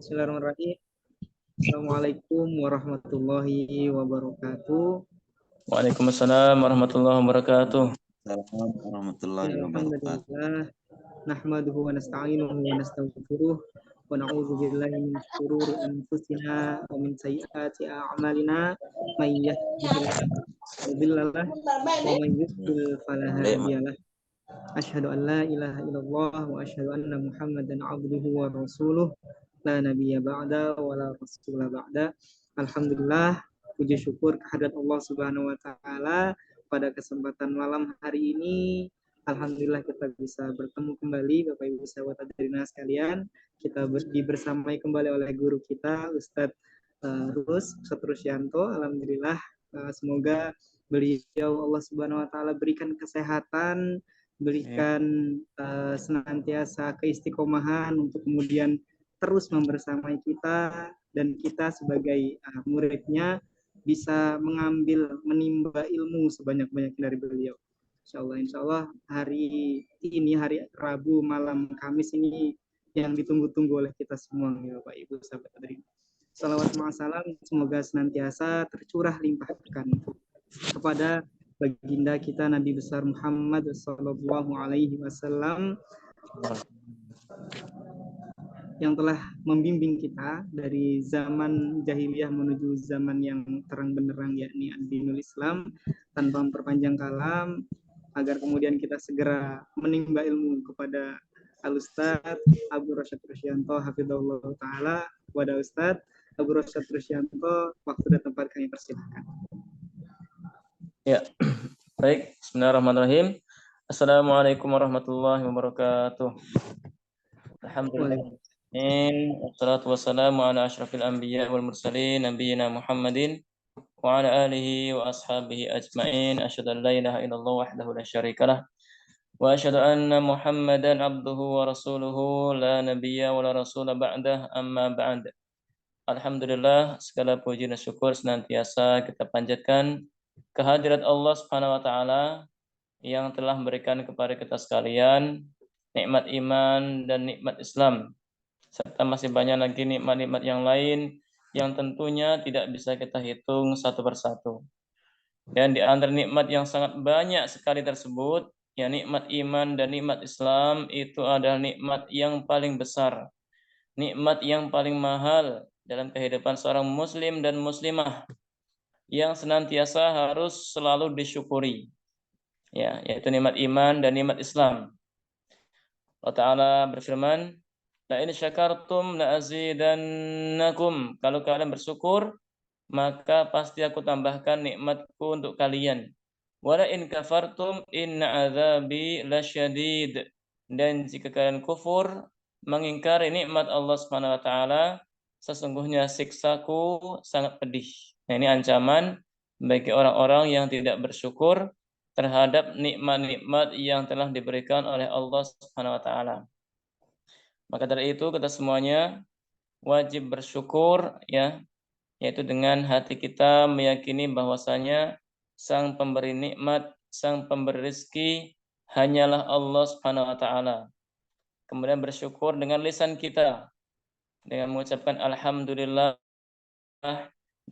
Bismillahirrahmanirrahim. Assalamualaikum warahmatullahi wabarakatuh. Waalaikumsalam warahmatullahi wabarakatuh. Assalamualaikum warahmatullahi wabarakatuh. Alhamdulillah. Nahmaduhu wa nasta'inuhu wa nastaghfiruh wa na'udzu billahi min shururi anfusina wa min sayyiati a'malina may yahdihillahu fala mudilla lahu wa may yudlil fala hadiya lahu. Asyhadu an la ilaha illallah wa asyhadu anna Muhammadan 'abduhu wa rasuluh. La nabiyya ba'da wa la rasula ba'da. Alhamdulillah, puji syukur kehadirat Allah Subhanahu wa taala pada kesempatan malam hari ini. Alhamdulillah kita bisa bertemu kembali Bapak Ibu sahabat hadirin sekalian. Kita dibersamai kembali oleh guru kita Ustadz Ustadz Rusyanto. Alhamdulillah, semoga beliau Allah Subhanahu wa taala berikan kesehatan, berikan senantiasa keistiqomahan untuk kemudian terus membersamai kita, dan kita sebagai muridnya bisa menimba ilmu sebanyak-banyaknya dari beliau. Insya Allah hari ini, hari Rabu malam Kamis ini yang ditunggu-tunggu oleh kita semua, ya Bapak Ibu sahabat hadirin. Salawat ma'asalam semoga senantiasa tercurah limpahkan kepada baginda kita Nabi besar Muhammad sallallahu alaihi wasallam yang telah membimbing kita dari zaman jahiliyah menuju zaman yang terang benderang, yakni ad-dinul Islam, tanpa memperpanjang kalam, agar kemudian kita segera menimba ilmu kepada Al-Ustadz Abu Rosyad Rusyanto hafizahullah ta'ala. Kepada Ustadz Abu Rosyad Rusyanto, waktu dan tempat kami persilahkan. Ya, baik. Bismillahirrahmanirrahim. Assalamualaikum warahmatullahi wabarakatuh. Alhamdulillah. Wassalatu wassalamu ala asyrafil anbiya wal mursalin nabiyina Muhammadin wa ala alihi wa ashabihi ajma'in. Asyhadu an la ilaha illallah wahdahu la syarikalah wa asyhadu anna Muhammadan abduhu wa rasuluhu la nabiyya wa la rasula ba'dah, amma ba'd. Alhamdulillah, segala puji dan syukur senantiasa kita panjatkan kehadirat Allah Subhanahu wa taala yang telah memberikan kepada kita sekalian nikmat iman dan nikmat Islam, serta masih banyak lagi nikmat-nikmat yang lain yang tentunya tidak bisa kita hitung satu persatu. Dan di antara nikmat yang sangat banyak sekali tersebut, ya nikmat iman dan nikmat Islam itu adalah nikmat yang paling besar, nikmat yang paling mahal dalam kehidupan seorang muslim dan muslimah yang senantiasa harus selalu disyukuri. Ya, yaitu nikmat iman dan nikmat Islam. Allah Ta'ala berfirman, la in syakartum la azidannakum. Kalau kalian bersyukur, maka pasti aku tambahkan nikmatku untuk kalian. Wala in kafartum inna azabi lasyadid. Dan jika kalian kufur, mengingkari nikmat Allah Subhanahu wa taala, sesungguhnya siksaku sangat pedih. Nah, ini ancaman bagi orang-orang yang tidak bersyukur terhadap nikmat-nikmat yang telah diberikan oleh Allah Subhanahu wa taala. Maka dari itu kita semuanya wajib bersyukur, ya, yaitu dengan hati kita meyakini bahwasanya sang pemberi nikmat, sang pemberi rezeki hanyalah Allah Subhanahu wa taala. Kemudian bersyukur dengan lisan kita dengan mengucapkan alhamdulillah,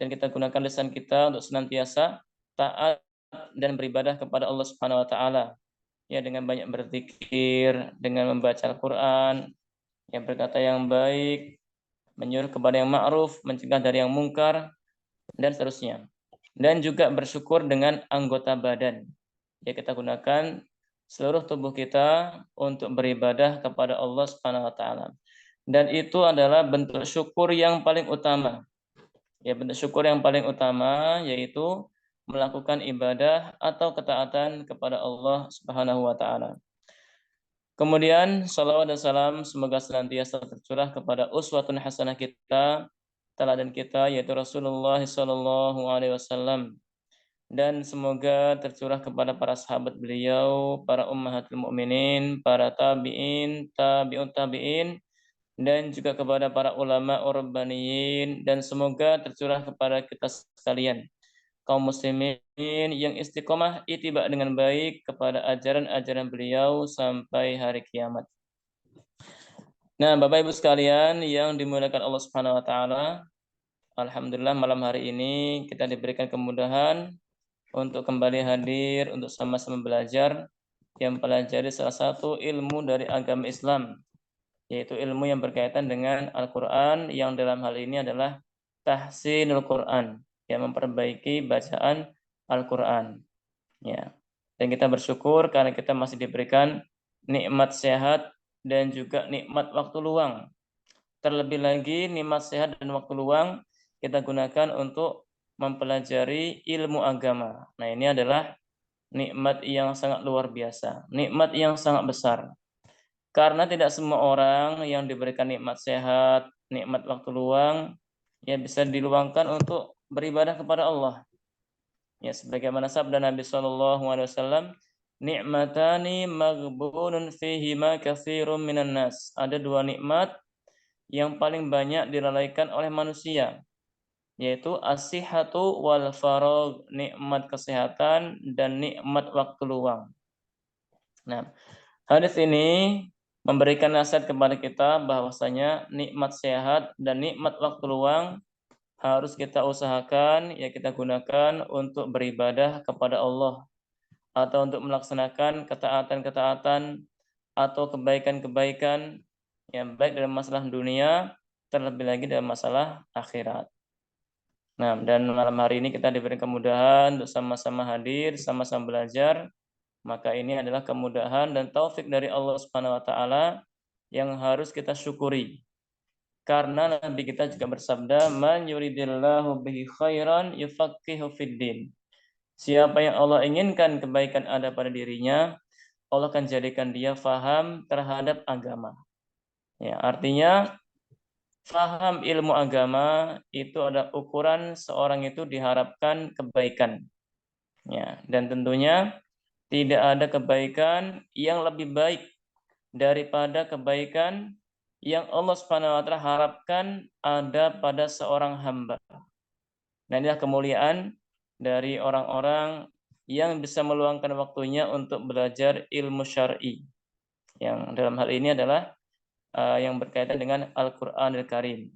dan kita gunakan lisan kita untuk senantiasa taat dan beribadah kepada Allah Subhanahu wa taala. Ya, dengan banyak berzikir, dengan membaca Al-Qur'an, yang berkata yang baik, menyuruh kepada yang ma'ruf, mencegah dari yang mungkar, dan seterusnya. Dan juga bersyukur dengan anggota badan. Ya, kita gunakan seluruh tubuh kita untuk beribadah kepada Allah Subhanahu wa taala. Dan itu adalah bentuk syukur yang paling utama. Ya, bentuk syukur yang paling utama yaitu melakukan ibadah atau ketaatan kepada Allah Subhanahu wa taala. Kemudian salawat dan salam semoga senantiasa tercurah kepada uswatun hasanah kita, teladan kita, yaitu Rasulullah sallallahu alaihi wasallam, dan semoga tercurah kepada para sahabat beliau, para ummahatul mukminin, para tabi'in, tabi'ut tabi'in, dan juga kepada para ulama urbaniyin, dan semoga tercurah kepada kita sekalian kaum muslimin yang istiqomah ittiba dengan baik kepada ajaran-ajaran beliau sampai hari kiamat. Nah, Bapak Ibu sekalian yang dimuliakan Allah Subhanahu wa taala, alhamdulillah malam hari ini kita diberikan kemudahan untuk kembali hadir untuk sama-sama belajar yang pelajari salah satu ilmu dari agama Islam, yaitu ilmu yang berkaitan dengan Al-Qur'an, yang dalam hal ini adalah tahsinul Qur'an, yang memperbaiki bacaan Al-Qur'an. Ya. Dan kita bersyukur karena kita masih diberikan nikmat sehat dan juga nikmat waktu luang. Terlebih lagi nikmat sehat dan waktu luang kita gunakan untuk mempelajari ilmu agama. Nah, ini adalah nikmat yang sangat luar biasa, nikmat yang sangat besar. Karena tidak semua orang yang diberikan nikmat sehat, nikmat waktu luang, ya bisa diluangkan untuk beribadah kepada Allah. Ya, sebagaimana sabda Nabi SAW, nikmatani maghbunun fihima katsirun minan nas. Ada dua nikmat yang paling banyak dilalaikan oleh manusia, yaitu as-sihhatu wal faragh, nikmat kesehatan dan nikmat waktu luang. Nah, hadis ini memberikan nasihat kepada kita bahwasanya nikmat sehat dan nikmat waktu luang harus kita usahakan, ya kita gunakan untuk beribadah kepada Allah atau untuk melaksanakan ketaatan-ketaatan atau kebaikan-kebaikan yang baik dalam masalah dunia, terlebih lagi dalam masalah akhirat. Nah, dan malam hari ini kita diberi kemudahan untuk sama-sama hadir, sama-sama belajar. Maka ini adalah kemudahan dan taufik dari Allah Subhanahu wa taala yang harus kita syukuri. Karena Nabi kita juga bersabda, "Man yuridillahu bihi khairan yufaqihu fiddin." Siapa yang Allah inginkan kebaikan ada pada dirinya, Allah akan jadikan dia faham terhadap agama. Ya, artinya faham ilmu agama itu ada ukuran seorang itu diharapkan kebaikan. Ya, dan tentunya tidak ada kebaikan yang lebih baik daripada kebaikan yang Allah Subhanahu wa taala harapkan ada pada seorang hamba. Nah, inilah kemuliaan dari orang-orang yang bisa meluangkan waktunya untuk belajar ilmu syar'i. Yang dalam hal ini adalah yang berkaitan dengan Al-Qur'anul Karim.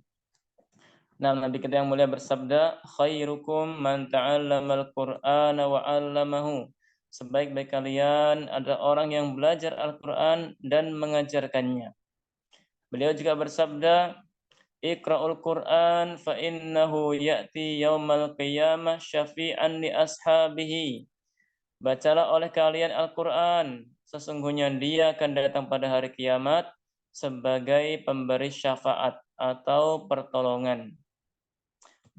Nah, Nabi kita yang mulia bersabda, khairukum man ta'allamal Qur'ana wa 'allamahu. Sebaik-baik kalian adalah orang yang belajar Al-Qur'an dan mengajarkannya. Beliau juga bersabda, Iqra'ul Qur'an fa innahu ya'ti yaumal qiyamah syafi'an li ashabihi. Bacalah oleh kalian Al-Qur'an, sesungguhnya dia akan datang pada hari kiamat sebagai pemberi syafaat atau pertolongan.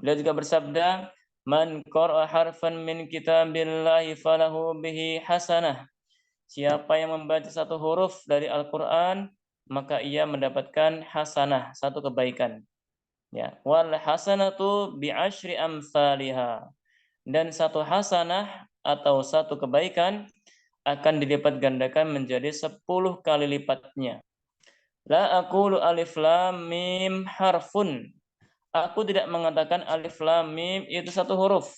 Beliau juga bersabda, man qara'a harfan min kitabillahi falahu bihi hasanah. Siapa yang membaca satu huruf dari Al-Qur'an, maka ia mendapatkan hasanah, satu kebaikan. Ya, wal hasanatu bi asyri amsalihha. Dan satu hasanah atau satu kebaikan akan dilipat gandakan menjadi 10 kali lipatnya. La aqulu alif lam mim harfun. Aku tidak mengatakan alif lam mim itu satu huruf.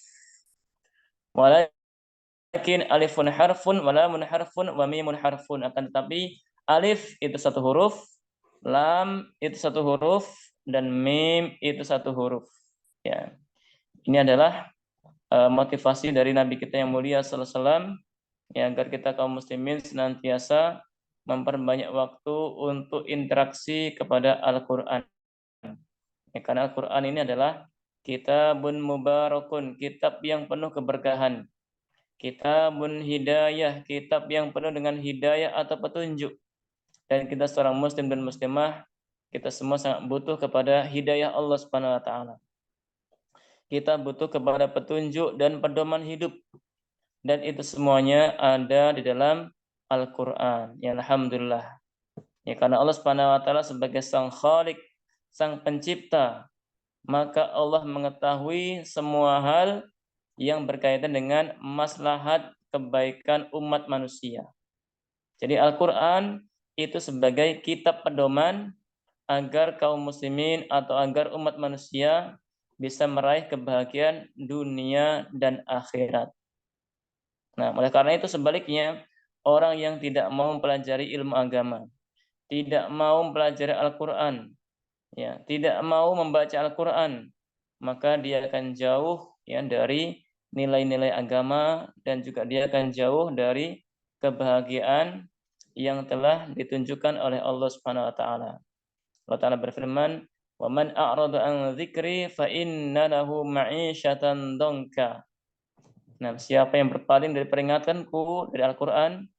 Walakin alifun harfun, wa lamun harfun, wa mimun harfun. Akan tetapi alif itu satu huruf, lam itu satu huruf, dan mim itu satu huruf. Ya. Ini adalah motivasi dari Nabi kita yang mulia sallallahu alaihi wasallam, ya, agar kita kaum muslimin senantiasa memperbanyak waktu untuk interaksi kepada Al-Qur'an. Ya, karena Al-Qur'an ini adalah kitabun mubarakun, kitab yang penuh keberkahan. Kitabun hidayah, kitab yang penuh dengan hidayah atau petunjuk. Dan kita seorang muslim dan muslimah, kita semua sangat butuh kepada hidayah Allah Subhanahu wa taala. Kita butuh kepada petunjuk dan pedoman hidup. Dan itu semuanya ada di dalam Al-Qur'an. Ya, alhamdulillah. Ya, karena Allah Subhanahu wa taala sebagai Sang Khalik, Sang Pencipta, maka Allah mengetahui semua hal yang berkaitan dengan maslahat kebaikan umat manusia. Jadi Al-Qur'an itu sebagai kitab pedoman agar kaum muslimin atau agar umat manusia bisa meraih kebahagiaan dunia dan akhirat. Nah, oleh karena itu sebaliknya, orang yang tidak mau mempelajari ilmu agama, tidak mau mempelajari Al-Qur'an, ya, tidak mau membaca Al-Qur'an, maka dia akan jauh ya dari nilai-nilai agama dan juga dia akan jauh dari kebahagiaan yang telah ditunjukkan oleh Allah Subhanahu wa taala. Allah Ta'ala berfirman, "Wa man a'rada an dzikri fa inna lahu ma'isyatan dhanka." Nah, siapa yang berpaling dari peringatanku dari Al-Qur'an,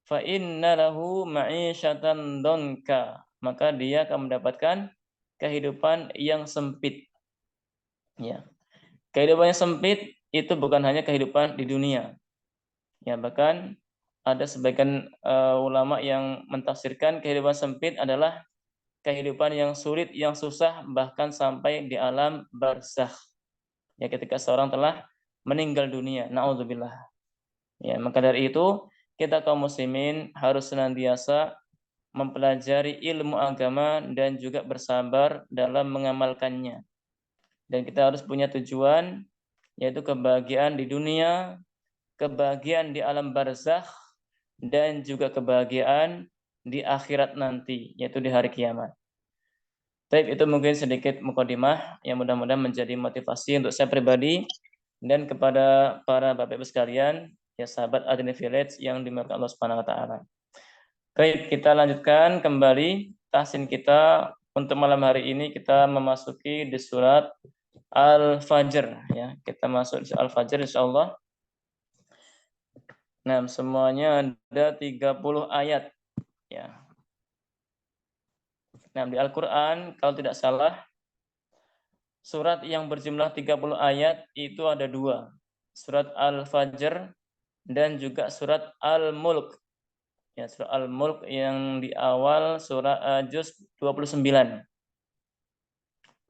fa inna lahu ma'isyatan dhanka, maka dia akan mendapatkan kehidupan yang sempit. Ya. Kehidupan yang sempit itu bukan hanya kehidupan di dunia. Ya, bahkan ada sebagian ulama yang mentafsirkan kehidupan sempit adalah kehidupan yang sulit, yang susah, bahkan sampai di alam barzakh. Ya, ketika seorang telah meninggal dunia, naudzubillah. Ya, maka dari itu kita kaum muslimin harus senantiasa mempelajari ilmu agama dan juga bersabar dalam mengamalkannya. Dan kita harus punya tujuan, yaitu kebahagiaan di dunia, kebahagiaan di alam barzakh, dan juga kebahagiaan di akhirat nanti, yaitu di hari kiamat. Baik, itu mungkin sedikit mukadimah yang mudah-mudahan menjadi motivasi untuk saya pribadi dan kepada para Bapak Ibu sekalian, ya sahabat Adini Village yang dimuliakan Allah Subhanahu wa taala. Baik, kita lanjutkan kembali tahsin kita untuk malam hari ini. Kita memasuki di surat Al-Fajr, ya. Kita masuk di Al-Fajr insyaallah. Nah, semuanya ada 30 ayat, ya. Nah, di Al-Qur'an kalau tidak salah surat yang berjumlah 30 ayat itu ada 2. Surat Al-Fajr dan juga surat Al-Mulk. Ya, surat Al-Mulk yang di awal surah juz 29.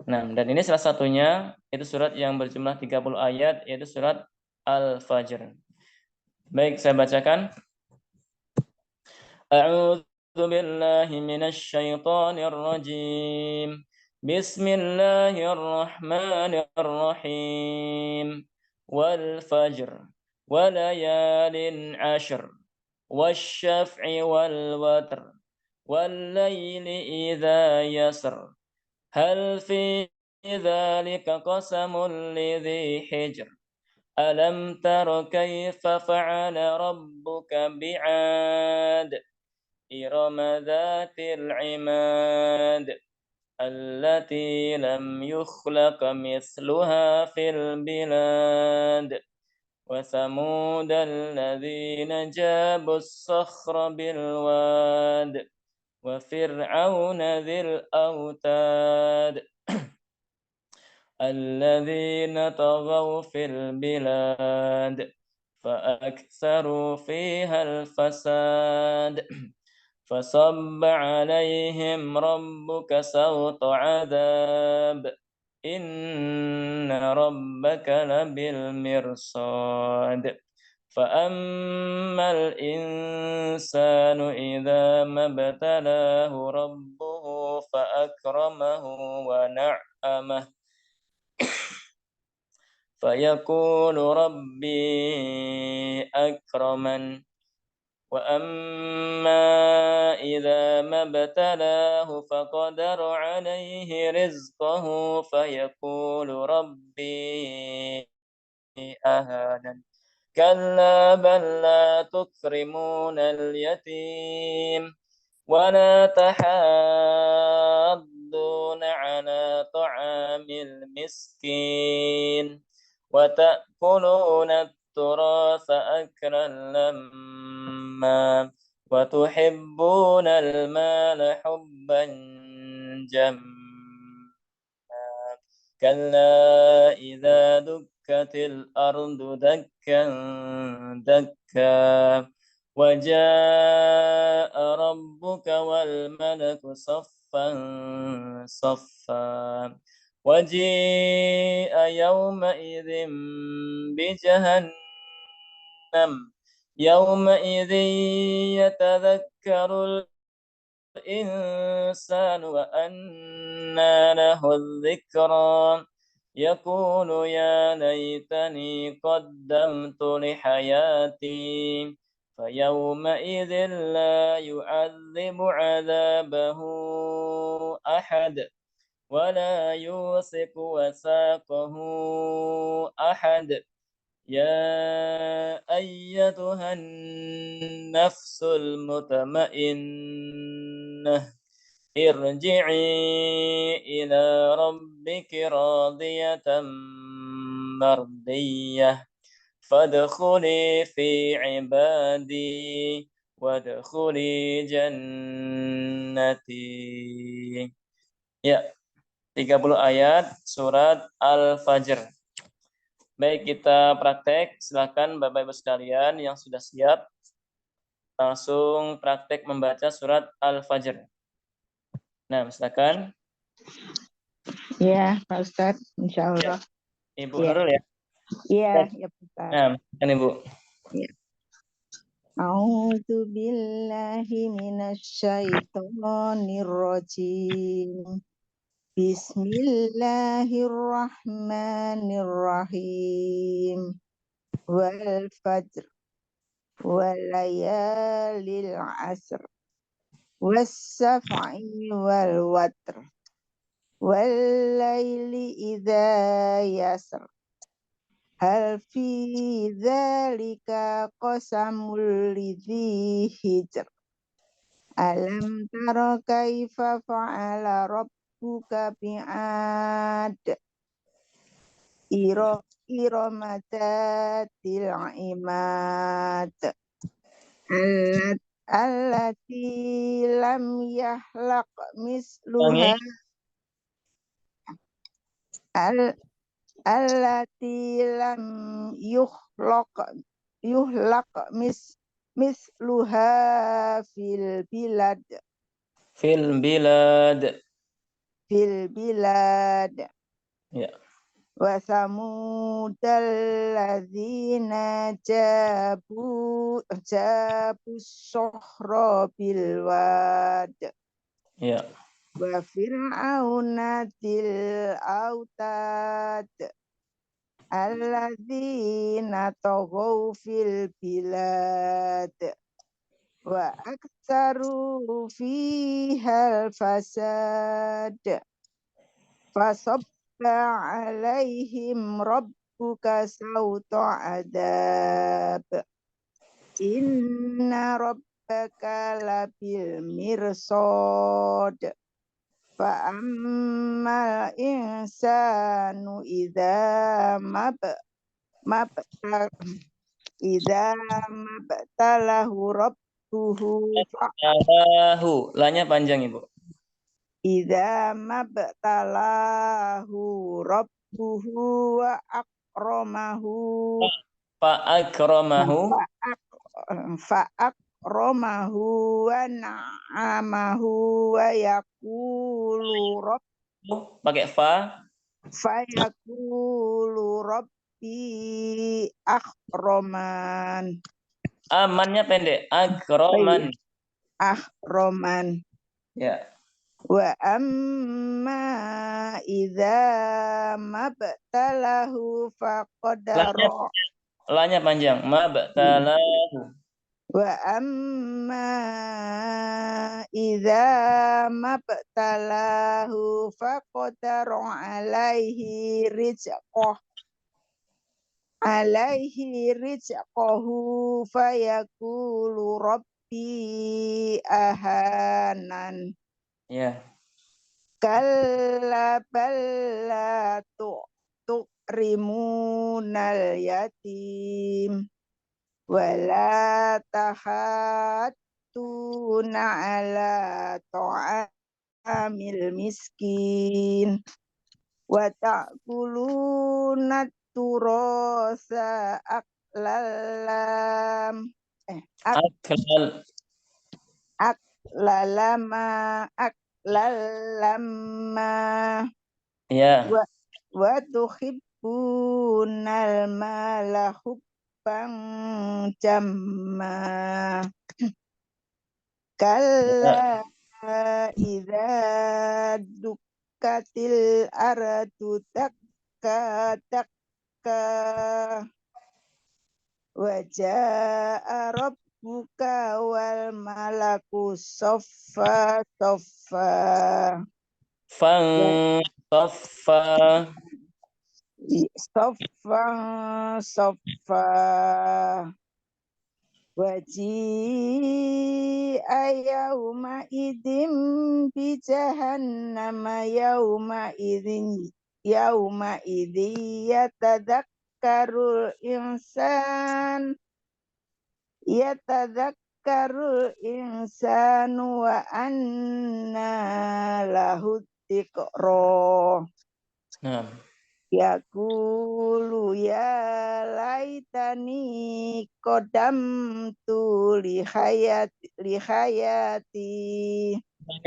Nah, dan ini salah satunya itu surat yang berjumlah 30 ayat yaitu surat Al-Fajr. Baik, saya bacakan. A'udzu billahi minasy syaithanir rajim. Bismillahirrahmanirrahim. Wal fajr wa layalin 'ashr wasyaf'i wal watr wal laili idza yasr hal fi dzalika qasamul lidzi hijr alam tara kaifa fa'ala rabbuka bi'ad irama dzatil 'imad allati lam yukhlaq mithluha fil bilad wa thamud alladhina jabu as-sakhra bil wad wa fir'auna dhil autad الذين طغوا في البلاد فأكثروا فيها الفساد فصب عليهم ربك سوط عذاب إن ربك لبالمرصاد فأما الإنسان إذا ما ابتلاه ربه فأكرمه ونعمه فيقول ربي أكرمن وأما إذا ما ابتلاه فقدر عليه رزقه فيقول ربي أهانن كلا بل لا تكرمون اليتيم ولا تحاضون على طعام المسكين وتأكلون التراث أكلا لما وتحبون المال حبا جما كلا إذا دكت الأرض دكا دكا وجاء ربك والملك صفا صفا وجيء يومئذ بجهنم يومئذ يتذكر الإنسان وأنى له الذكرى يقول يا ليتني قدمت لحياتي فيومئذ لا يعذب عذابه أحد ولا يوثق وثاقه أحد يا أيتها النفس المطمئنة ارجعي إلى ربك راضية مرضية فادخلي في عبادي وادخلي جنتي. Ya, 30 ayat surat Al-Fajr. Baik, kita praktek. Silakan Bapak Ibu sekalian yang sudah siap langsung praktek membaca surat Al-Fajr. Nah, silakan. Ya, Pak Ustadz, insya Allah. Ibu Ya. Nurul ya. Iya, ya Pak Ustadz. Nah, silakan Ibu. Ya. A'udzu billahi minasyaitonir rajim. Bismillahirrahmanirrahim. Wal fajr wal layalil asr was saf'i wal watr wal laili idza yasr. Hal fi dzalika qasamul lidzi hijr. Alam tara kaifa fa'ala rabbuka bi'ad. Iramadatil imad. Allati lam yahlaq misluha. Allati lam yuhlaq misluha fil bilad Ya. wa samudal ladzina jabu sohra bil wad Ya. wa fir'auna til autad alladzina taghaw fil bilad wa aktsaru fihal fasad fasabba alaihim rabbuka sawta adab inna rabbaka labil mirsad fa ammal insanu idza mabtalahu rabbuhu Alahu, lanya panjang Ibu. idza mabtalahu rabbuhu wa akramahu fa akramahu wa na'amahu wa yaqulu pakai fa yaqulu rabbi akraman. Amannya pendek, akraman. Akraman. Ya. Wa amma idza mabtalahu faqadara. Lanya panjang, mabtalahu. Wa amma idza mabtalahu faqadara alaihi rizqahu fayaqulu rabbi ahanan. Ya. Kalla balla tu'rimunal yatim wala tahattuna ala ta'amil miskin wa ta'kuluna turasa aklalam aklalama ya wa tuhibbunal mala hubban jamma kalla idza dukkatil ardu dakka wa jaa rabbuka wal malaku soffa soffa. Fantaffa. Soffan soffa. Waji'a yawma idzin bi jahannama yawma idzin yatadzakkarul insanu wa anna lahu dziqra. Nah, Yaqulu ya laitani qadamtu li hayati.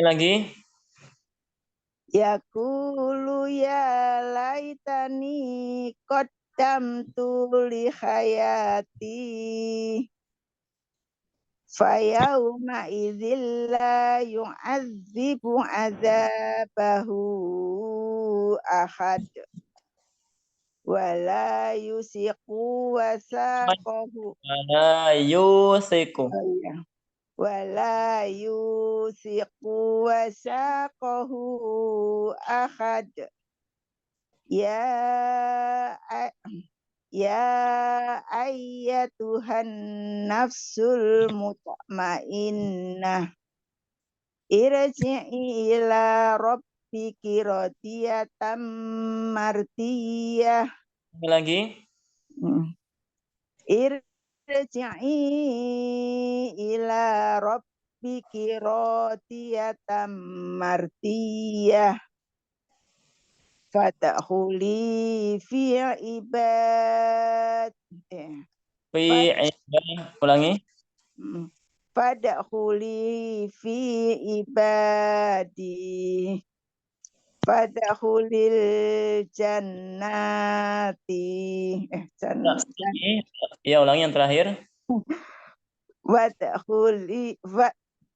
lagi. Yaqulu ya laitani qadamtu li hayati. Fayawma idzil la yu'adzibu adzabahu ahad. Wala yusiqu wasaqahu. Wala yusiku. Wala yusiqu wasaqahu ahad. Ya ayyatuhan nafsul mutmainnah. Irji'i ila rabbiki radiyatan mardiyah. Lagi. Irji'i ila rabbiki radiyatan mardiyah. Fadkhuli fi ibad. Fi ibadah. Ulangi. Fadkhuli fi ibadi. Fadkhulil jannati. Ya, ulangi yang terakhir.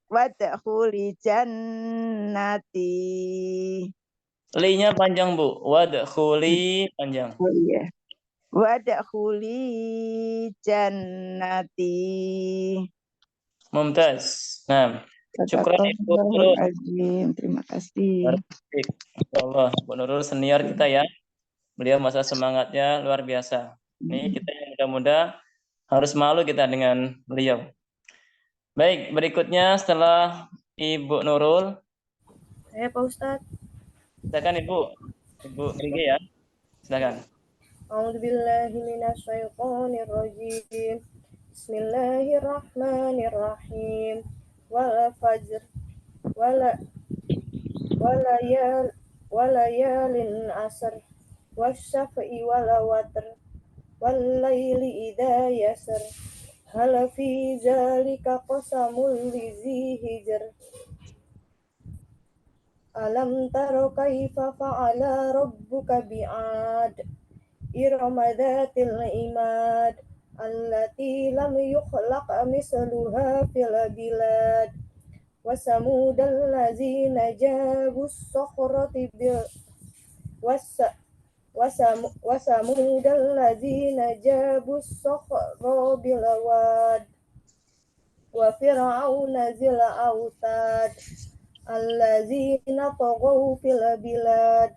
Wadkhuli jannati. Li-nya panjang, Bu. Wadkhuli panjang. Oh iya. Wadkhuli jannati. Mumtaz. Nah, syukur Ibu Nurul. Terima kasih. Allah, Bu Nurul senior kita ya. Beliau masa semangatnya luar biasa. Ini kita yang muda-muda harus malu kita dengan beliau. Baik, berikutnya setelah Ibu Nurul. Saya Pak Ustadz. Silakan Ibu Rige ya. Silakan. A'udzubillahi minasyaitonirrajim. Bismillahirrahmanirrahim. Wal fajr walayalin asr wasyaf'i wal watr wal laili idza yasr hal fi zalika qasamul lizi hijr. Alam taro kaifa fa'ala rabbuka bi'ad irama dzatil imad allati lam yukhlaq misluha fil bilad wa samudal ladzina jabus sakhrati bil wasamudal ladzina jabus sakhra bil wad wa fir'auna zil autad allazina taghaw fil bilad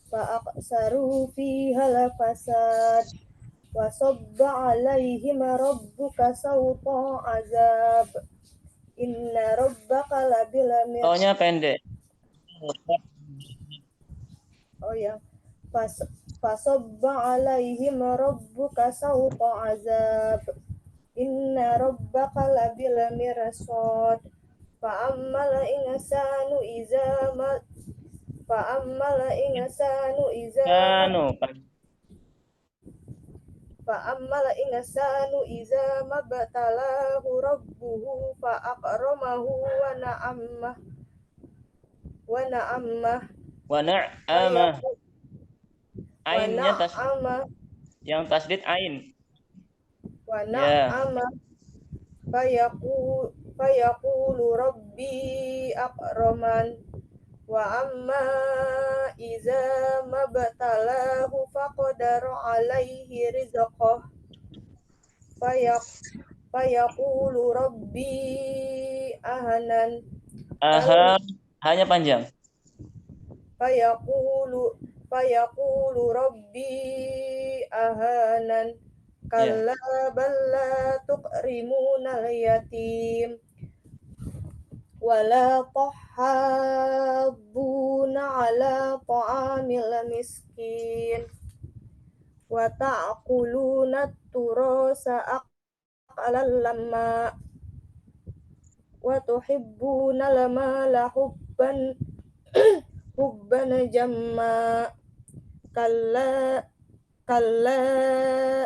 fa aqsaru fiha al fasad wa sabba alaihim rabbuka sawta azab inna rabbaka labil mirsad. Taunya pendek. Oh ya. Fasabba alaihim rabbuka sawta azab inna rabbaka labil mirsad. Fa'ammal insanu iza mabtalahu rabbuhu fa'akramahu wa na'amah Ainnya tasdid. Yang tasdid ain. wa na'amah fayaqulu rabbi akraman wa amma iza mabtalahu faqadara alaihi rizqah fayaqulu rabbi ahanan. Hanya panjang. Fayaqulu rabbi ahanan. Kalla balla tuqrimunal yatim wala tahadduna ala ta'amil miskin wa ta'kuluna turasa aqlan lamma wa tuhibbuna lamala hubban jamma kalla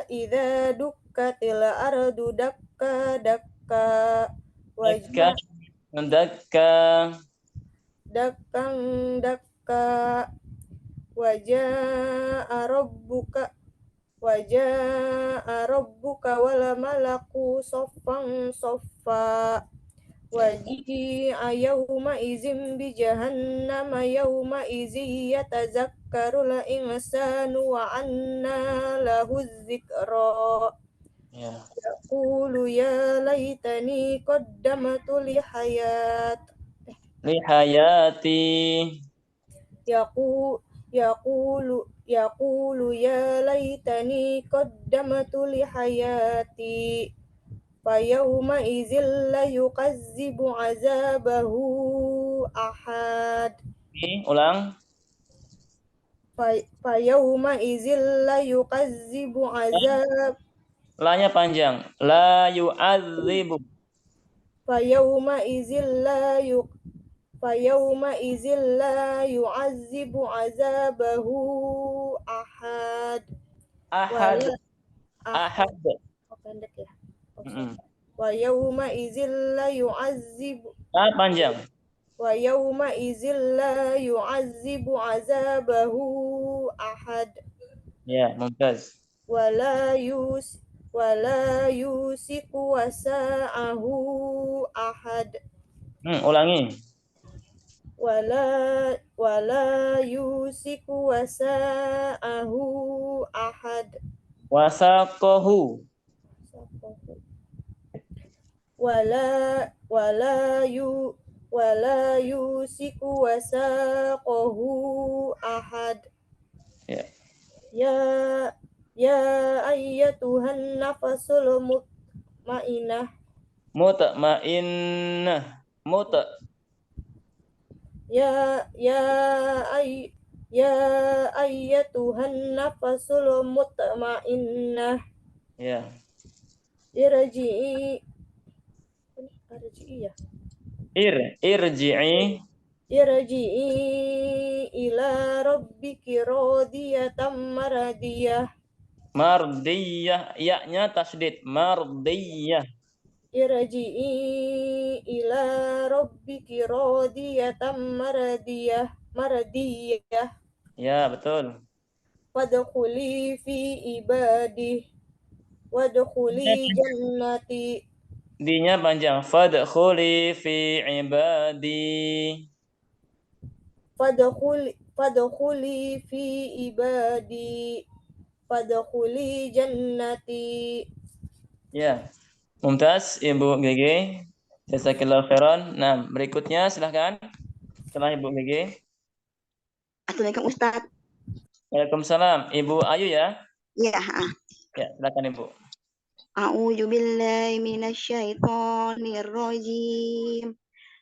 idza dukkatil ardu dakka dakkan dakka waja'a rabbuka wal malaku saffan saffa waji'a yawma izin bi jahannama yawma izi yatazakkarul insanu wa anna lahu dzikra yaqulu ya laitani qaddamtu li hayati yaqulu ya laitani qaddamtu li hayati fayawma idzil la yuqazzibu azabahu ahad. Ulang. Fayawma idzil la yuqazzibu azab. La-nya panjang. La yu'adzibu. Fayawma idzil la yu'azzibu azabahu ahad. Ahad. Pendek ya. Wa yauma idzil la yu'azzibu. Panjang. Wa yauma idzil la yu'azzibu azabahu ahad. Ya, mumtaz. Wala yusiku wasa'ahu ahad. Ulangi. Wala yusiku wasa'ahu ahad. Wasaqahu. Wala yusiku wasaqahu ahad. Ya ayyatuhan nafasul mutmainnah. Ya ayyatuhan nafasul mutmainnah. Ya. Irji'i ila rabbiki radiyatan mardiyah. Ya-nya tasdid. Mardiyah. Irji'i ila rabbiki radiyatan mardiyah. Ya, betul. Wadkhuli fi ibadi wadkhuli jannati. D-nya panjang. Fadkhuli fi ibadi. Fadkhuli fi ibadi. Fadkhuli jannati. Ya. Mumtaz, Ibu GG. Jazakallahu khairan. Nah, berikutnya silahkan. Setelah Ibu GG. Assalamualaikum Ustaz. Waalaikumsalam. Ibu Ayu ya? Iya. Ya, silakan Ibu. A'udzu billahi minasyaitonir rajim.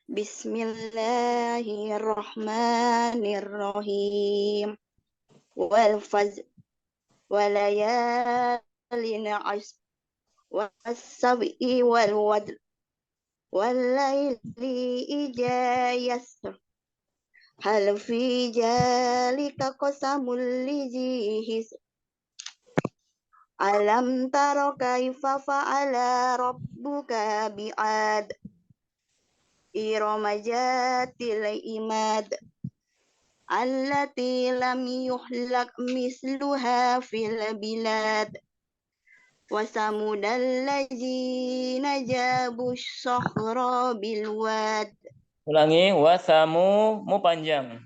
Bismillahirrahmanirrahim. Wal fajr walayalin ashr was-sab'i wal wadr wal laili idza yasr. Hal fi jalika qasamul lizi his. Alam tara kaifa fa'ala rabbuka bi'ad. Irama zatil imad. Allati lam yuhlak misluha fil bilad. Wa samudal ladzina jabu sakhra bil wad. Ulangi, wasamu mu panjang.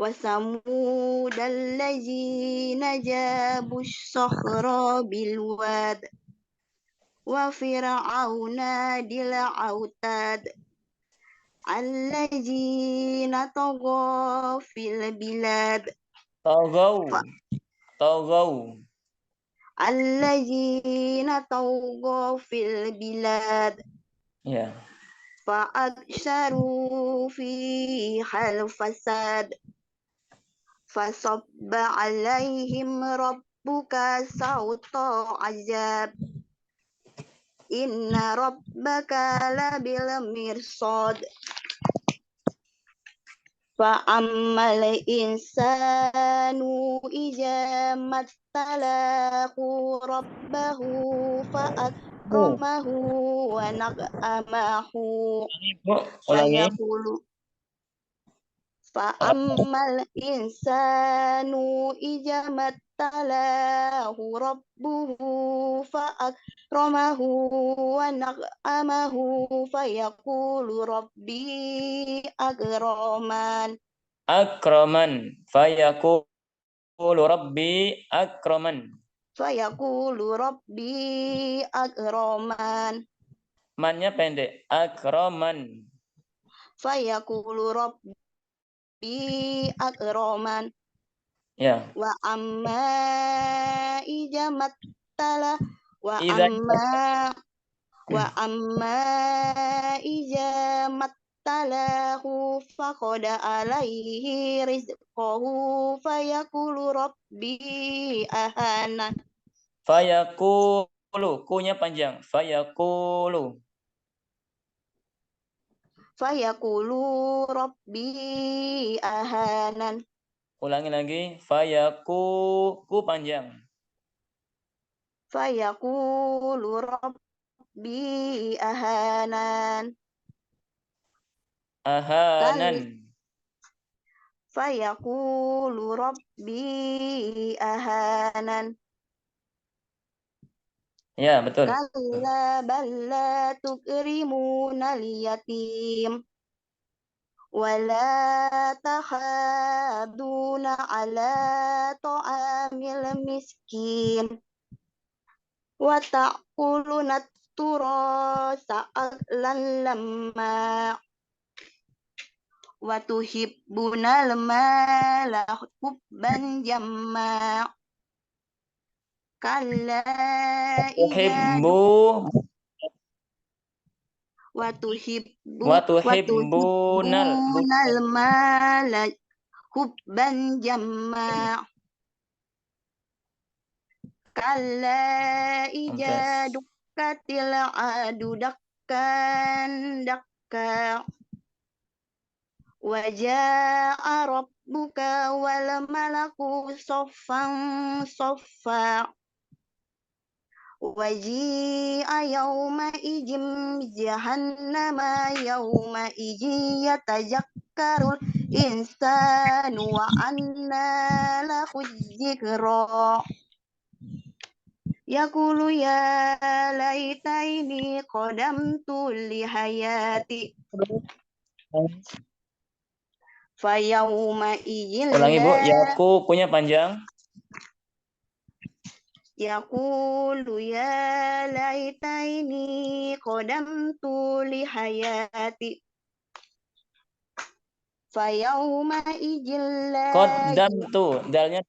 Wasamudal ladzina jabu sakhra bil wad وفرعون ذي الأوتاد الذين طغوا في البلاد طغوا الذين طغوا في البلاد ya فأكثروا فيها الفساد فصب عليهم ربك سوط عذاب إن ربك لبالمرصاد فأما الإنسان إذا ما ابتلاه ربه فأكرمه ونعمه Bu ulangi فيقول فأما الإنسان إذا ما ابتلاه ربه فأكرمه ونعمه فيقول ربي أكرمن akraman fayaqulu rabbi akraman فيقول ربي أكرمن mannya pendek akraman فيقول ربي أكرمن ya وأما إذا ما ابتلاه idza وأما إذا ما ابتلاه فقدر عليه رزقه فيقول ربي أهانن fayaqulu kunya panjang fayaqulu فيقول ربي أهانن ulangi lagi ku panjang فيقول ربي أهانن ahanan فيقول ربي أهانن ya betul كلا بل لا تكرمون اليتيم ولا تحاضون على طعام المسكين وتأكلون التراث أكلا لما وتحبون المال حبا جما كلا إذا tuhibbu وتحبون المال حبا جما كلا إذا دكت الأرض دكا دكا وجاء ربك والملك صفا صفا وجيء يومئذ جهنم يومئذ يتذكر الإنسان وأنى له الذكرى يقول يا ليتني قدمت لحياتي فيومئذ ulangi Bu لا yaku kunya panjang يقول يا ليتني قدمت لحياتي فيومئذ لا qaddamtu dalnya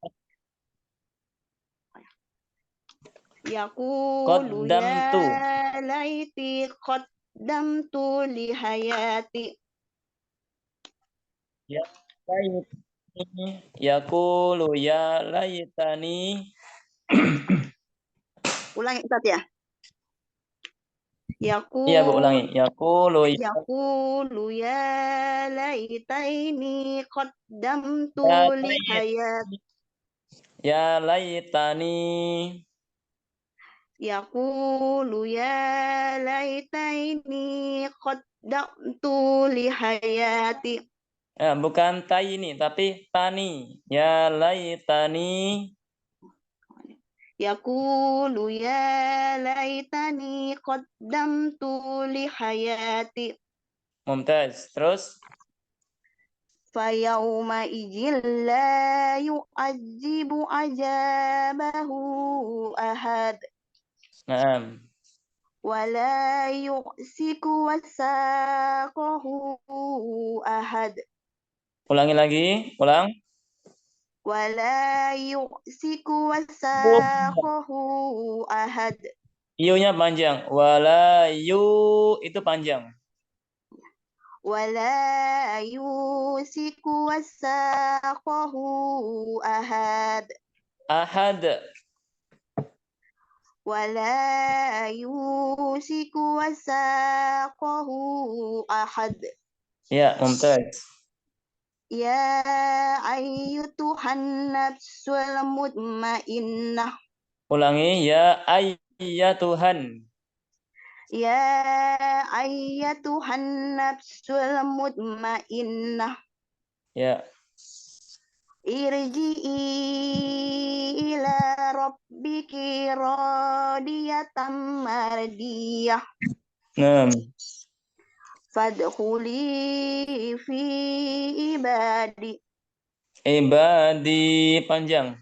يقول qaddamtu يا ليتي قدمت لحياتي ya laitani yaqulu ya laitani ulangi Ustaz ya iya Bu ulangi yaqulu يقول يا ليتني قدمت ya لحياتي ya laitani يقول يا ليتني قدمت لحياتي bukan tayini tapi tani ya laitani يقول يا ليتني قدمت لحياتي mumtaz terus فيومئذ لا يعذب عذابه أحد Naam. ولا يؤسك وثاقه أحد. Ulangi lagi, ulang. ولا يؤسك وثاقه أحد. Yu-nya panjang. Wala yu itu panjang. ولا يوثق وثاقه أحد. Ahad. ولا يوثق وثاقه أحد. Ya, mumtaz. يا أيتها النفس المطمئنة. Ulangi, ya ayyatuhan. يا أيتها النفس المطمئنة. Ya. Irji'i ila rabbiki radiyatan mardiyah. Nah. Fadkhuli fi ibadi. Ibadi panjang.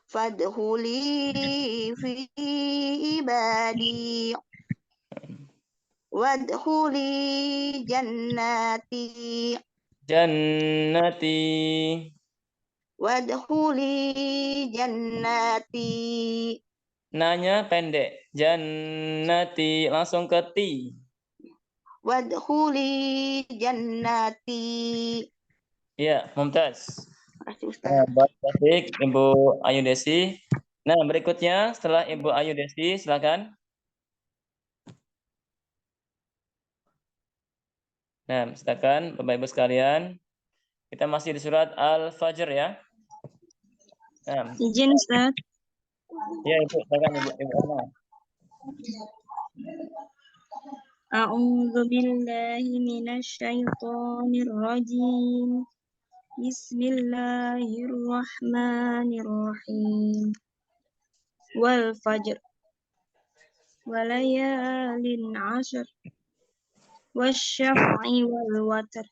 Fadkhuli fi ibadi. Wadkhuli jannati. Jannati. Wadkhuli jannati. Nanya pendek. Jannati. Langsung ke ti. Wadkhuli jannati. Ya, mumtaz. Terima kasih Ustaz. Baik, Ibu Ayu Desi. Nah, berikutnya setelah Ibu Ayu Desi, silakan. Nah, silakan Bapak Ibu sekalian. Kita masih di surat Al-Fajr ya. Nah. Izin Ustaz. Ya, Ibu, silakan Ibu Erna. A'udzu billahi minasy syaithanir rajim. Bismillahirrahmanirrahim. Wal fajr. Walayalin 'ashr. Wasyaf'i wal watr.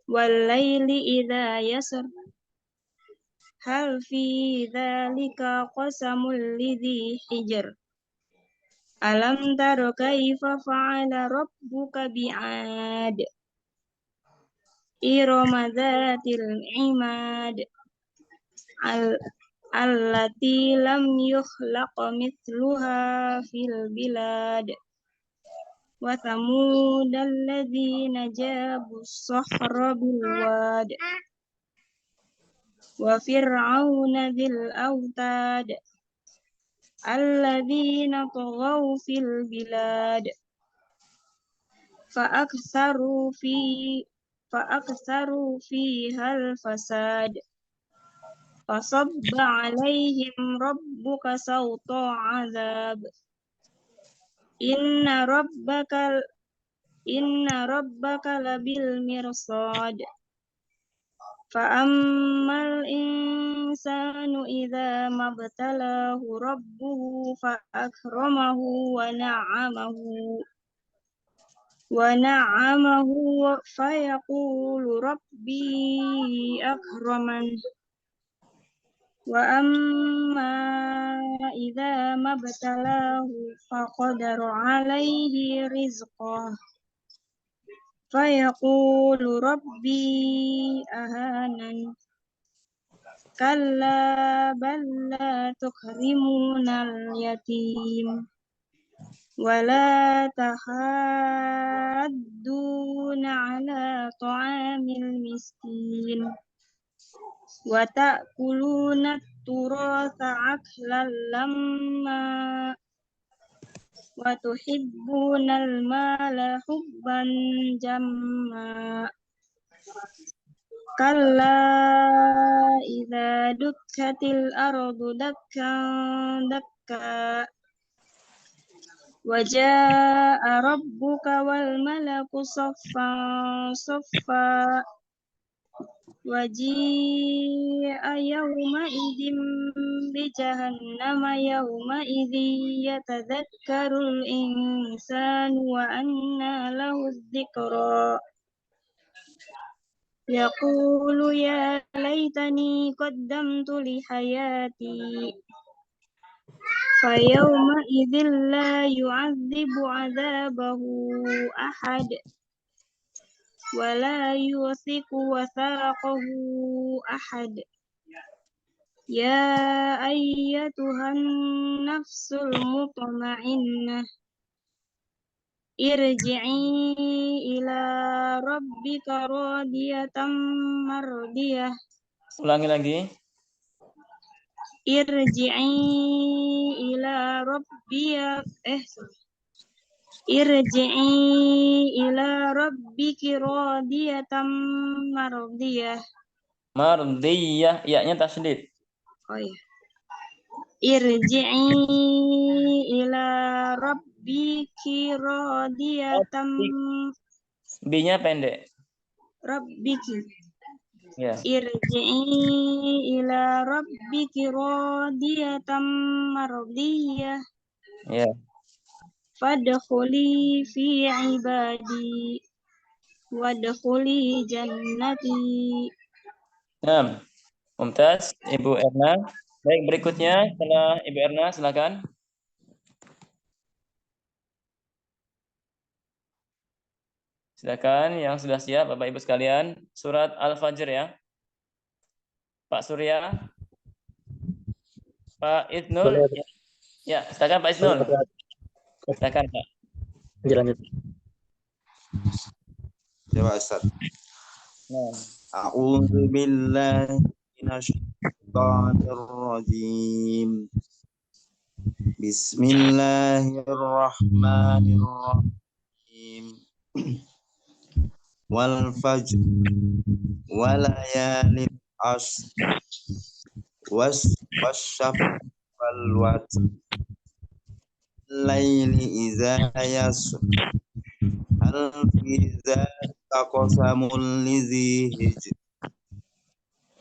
Wal laili idza yasr. Hal fi dzalika qasamul lidzi hijr. Alam tara kaifa fa'ala rabbuka bi'ad. Irama dzatil imad. Allati lam yukhlaq mithluha fil bilad. Wa thamud alladzina jabu as-sakhra bil wad. Wa fir'auna dzil autad. Alladzina taghaw fil bilad. Fa'aktsaru fiha al-fasad. Fasabba 'alaihim rabbuka sawta 'adzab. Inna rabbaka labil mirsad. Fa'ammal insanu idza mabtalahu rabbuhu fa'akramahu wa na'amahu fayaqulu rabbi akraman. Wa amma idza mabtalahu faqadara 'alaihi rizqah. Fayaqulu rabbi ahanan. Kalla bal la tukrimunal yatim. Wala tahadduna 'ala ta'amil miskin. Wa ta'kuluna at-turatha 'aklan lamma. Wa tuhibbunal mala hubban jamma. Kalla idza dukkatil ardu dakkan dakka. Wa jaa'a rabbuka wal malaku saffan saffa. Wa ji'a yawma idzin bi jahannama yawma idzi yatadhakkarul insanu wa anna lahu dzikra. Yaqulu ya laitani qaddamtu li hayati. فيومئذ لا يعذب عذابه أحد ولا يوثق وثاقه أحد يا أيتها النفس المطمئنة ارجعي إلى ربك راضية مرضية. Ulangi lagi. Irji'i ila Irji'i ila rabbiki radiyatan mardiyah. Mardiyah, ya-nya tasydid. Oh ya. Irji'i ila rabbiki radiyatan B-nya pendek. rabbiki. Ya. Irji'i ila rabbiki radiyatan mardiyah. Ya. Fadkhuli fi ibadi wadkhuli jannati. Nah, mumtaz, Ibu Erna. Baik, berikutnya setelah Ibu Erna, silakan. Silakan yang sudah siap, Bapak Ibu sekalian, surat Al-Fajr ya. Pak Surya, Pak Isnul, ya, silakan Pak Isnul. Silakan Pak. Lanjut. Coba Ustaz. Nah. A'udzu billahi minasyaitonir rajim. Bismillahirrahmanirrahim. Wal fajr walayalin ashr wasyaf'i wal watr laili idza yasr hal fi dzalika qasamul lizi hijr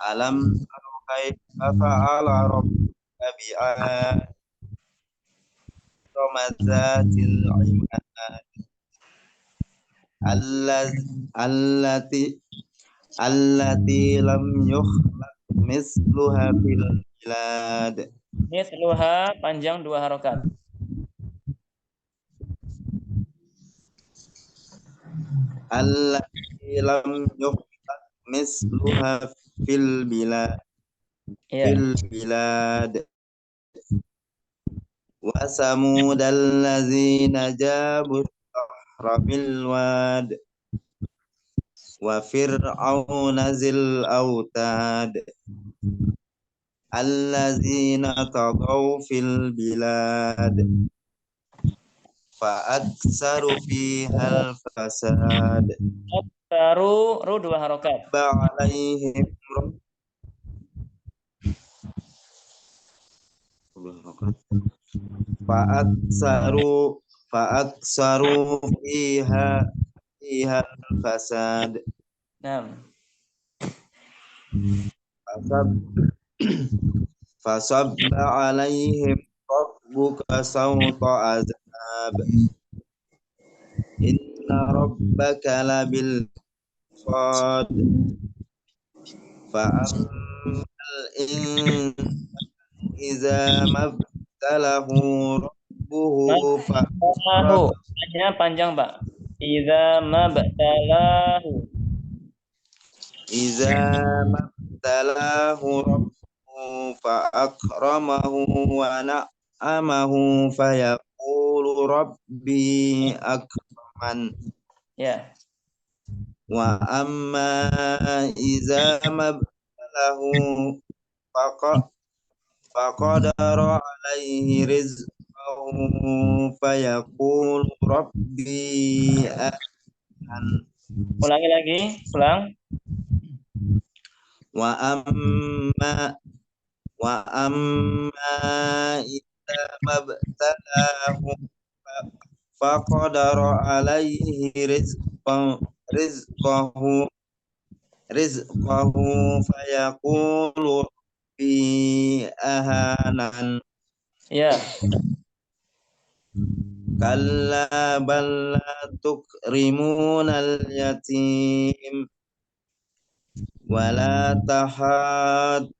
alam tara kaifa fa'ala rabbuka bi'ad ramazatil imad allati lam yukhlaq misluha fil bilad. Misluha panjang 2 harokat. Allati lam yukhlaq misluha fil bilad. Fil bilad. Wa samud allazina jabu bil wad wa fir'auna zil autad allazina taghaw fil bilad fa aktsaru fihal fasad Baru 2 harokat. ba'alaihim fa aktsaru fiha fasad. Nah. Fasabba alaihim rabbuka sawta azab. Inna rabbaka labil sad. Fa'ammal iza mabtalahu rabbuhu fa'akrahu. Panjang Pak. Iza mabtalahu. Iza mabtalahu rabbuhu fa'akramahu wa na'amahu fayaqulu rabbi akraman. Ya. Wa amma iza mabtalahu faqadara alaihi rizqahu fayaqulu rabbi ahan. Ulangi lagi, ulang. Wa amma idza mabtalahu faqadara alaihi rizqahu fayaqulu rabbi ahanan. Ya. Kalla bal la tukrimunal yatim wa la tahadduna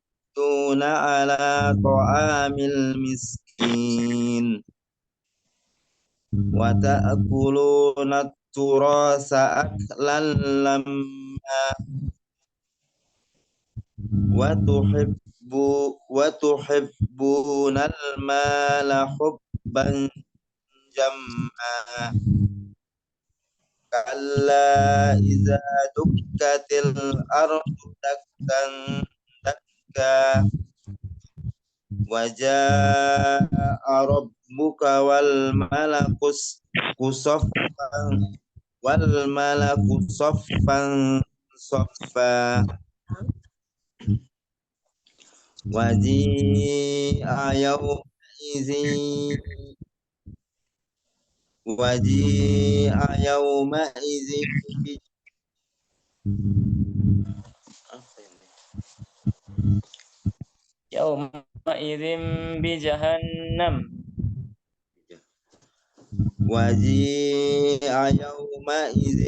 ala ta'amil miskin الدين وتأكلون التراث أكلا لما وتحبون المال حبا جما كلا إذا دكت الأرض دكا دكا وجاء ربك والملك صفا صفا وجيء يومئذ Yauma'idzin bi jahannam. وجيء يومئذ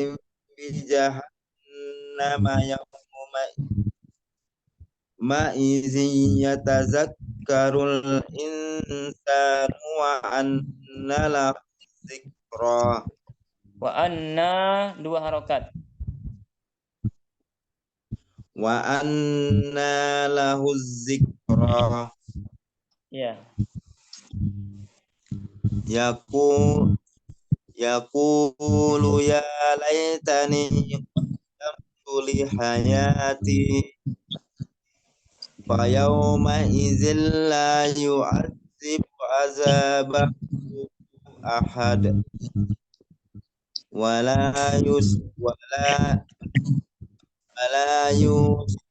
بجهنم يومئذ يتذكر الإنسان وأنى له الذكرى Wa anna dua harokat. وأنى له الذكرى Ya. يقول يا ليتني قدمت لحياتي فيومئذ لا يعذب عذابه أحد ولا يوثق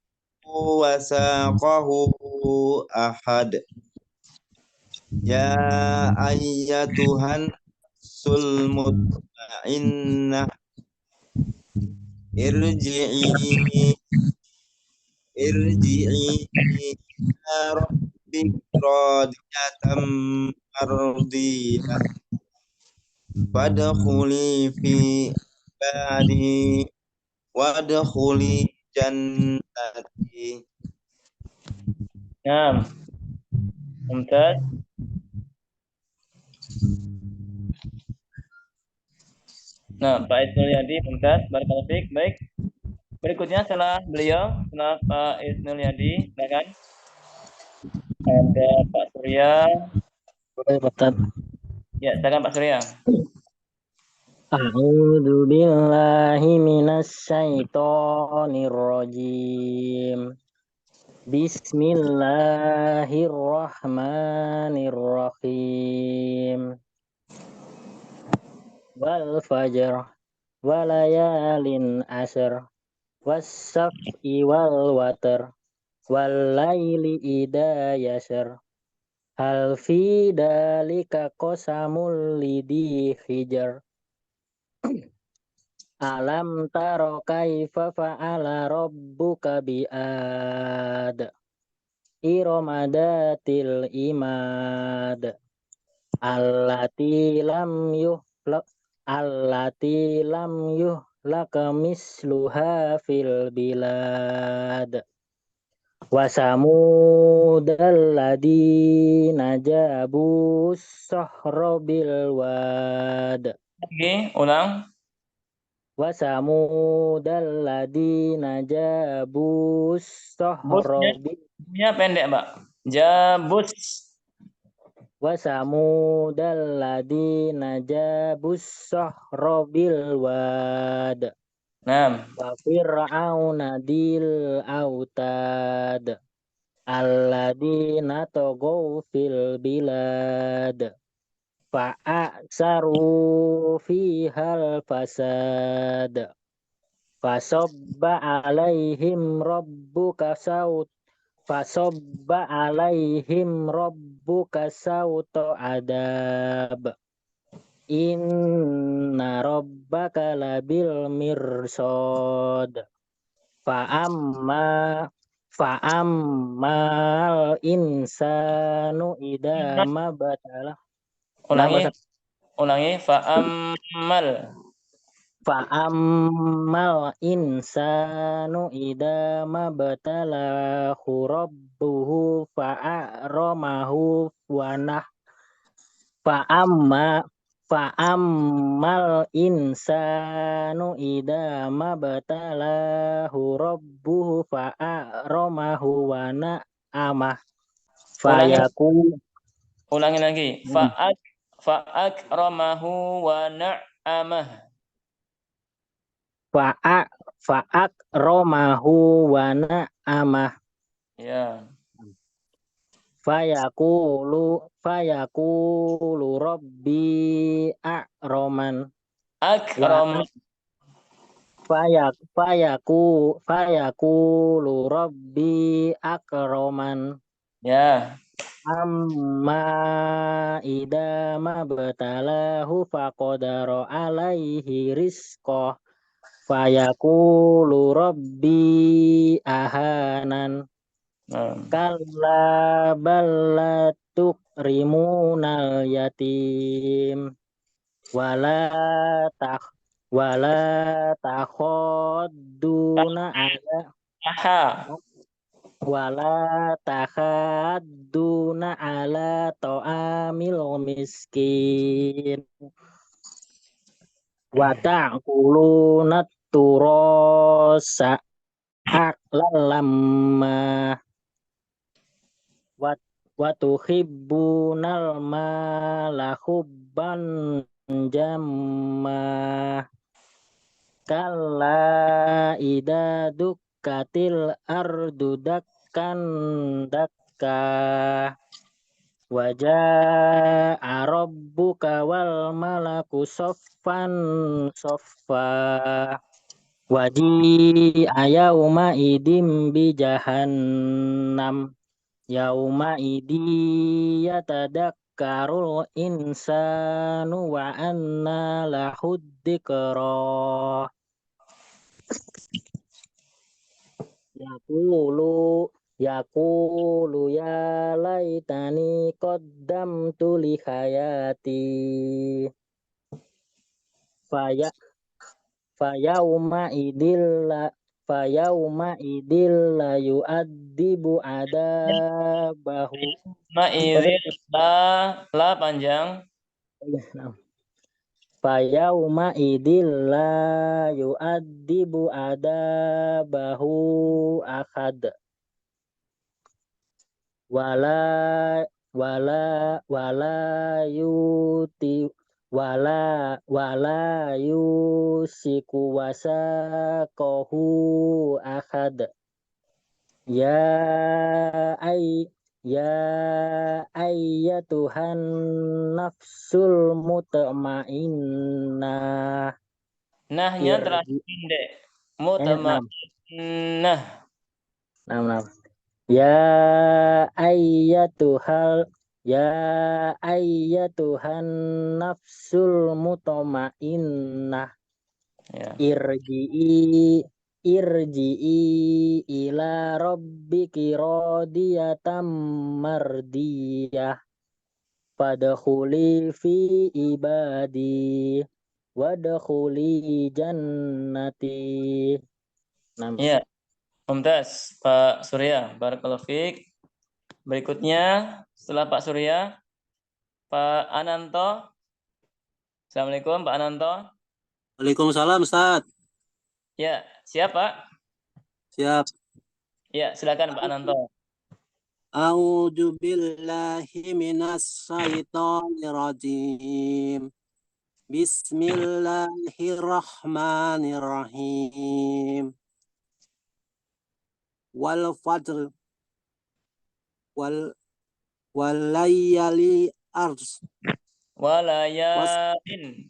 وثاقه أحد يا أيتها النفس المطمئنة ارجعي إلى ربك راضية مرضية فادخلي في عبادي وادخلي جنتي. Naam. Mumtaz. Nah, Pak Isnul Yadi, mumtaz, barakallahu fiik. Baik. Berikutnya setelah beliau, setelah Pak Isnul Yadi, silakan. Ada Pak Surya. Ya, silakan Pak Surya. A'udzu billahi minasyaitonir rajim. Bismillahirrahmanirrahim. Wal fajr walayalin ashr was-saf'i wal watr wal laili idza yashr hal fi dalika qasamul lidhi hijr. Alam taro kaifa fa'ala rabbuka bi'ad iramadatil imad allati lam yuhlaq misluha fil bilad wasamudal ladina jabus sahra bil wad. Oke, ulang. Wasamudal ladina jabus sahra Busnya pendek, Mbak. Jabus. Wasamudal ladina jabus sahra bil wad. Naam. Wa fir'auna dil autad alladina taghaw fil bilad fa'aksaru fihal fasad fasobba alaihim rabbuka sauta adab inna rabbaka labil mirsad fa'ammal insanu idama batalah. Ulangi. Fa'ammal insanu idama batalahu rabbuhu fa'akramahu Fa'ammal insanu idza mabtalahu rabbuhu fa'akramahu wa na'amah Ulangi, fayakun ulangi lagi. Fa'akramahu wa na'amah. fa'akramahu wa na'amah Ya. fayaqulu rabbi akraman wa Akram. fayaqulu rabbi akraman Ya. amma idza mabtalahu faqadara alaihi rizqah fayaqulu rabbi ahanan kalla bal tukrimunal yatim wala takhadduna ala Aha. ta'amil miskin wa ta'kuluna turasa lamma wa tuhibbunal mala hubban jamma kalla idza dukkatil ardu dakkan dakka waja'a rabbuka wal malaku soffan soffa waji'a yauma idim bi jahannam yauma idi yatadakkarul insanu wa anna lahud dzikra yaqulu ya laitani qaddamtu li hayati fayauma idil la yu'adzibu adabahu Ma'idil la panjang. fayauma idil la yu'adzibu adabahu ahad wala yusiku wasaqahu ahad ya ayyatuhan nafsul mutmainnah Nahnya terakhir pendek. Mutmainnah. Ya ayyatuhan nafsul mutmainnah Ya. irji'i ila rabbiki radiyatan mardiyah fadkhuli fi ibadi wadkhuli jannati. Ya. Mumtaz, Pak Surya. Barakallahu fiik. Berikutnya setelah Pak Surya, Pak Ananto. Assalamualaikum Pak Ananto. Waalaikumsalam Ustaz. Ya, siap Pak? Siap. Ya, silakan Pak Ananto. A'udzu billahi minas syaitonir rajim. Bismillahirrahmanirrahim. Wal fajr wal layali ars Walayalin.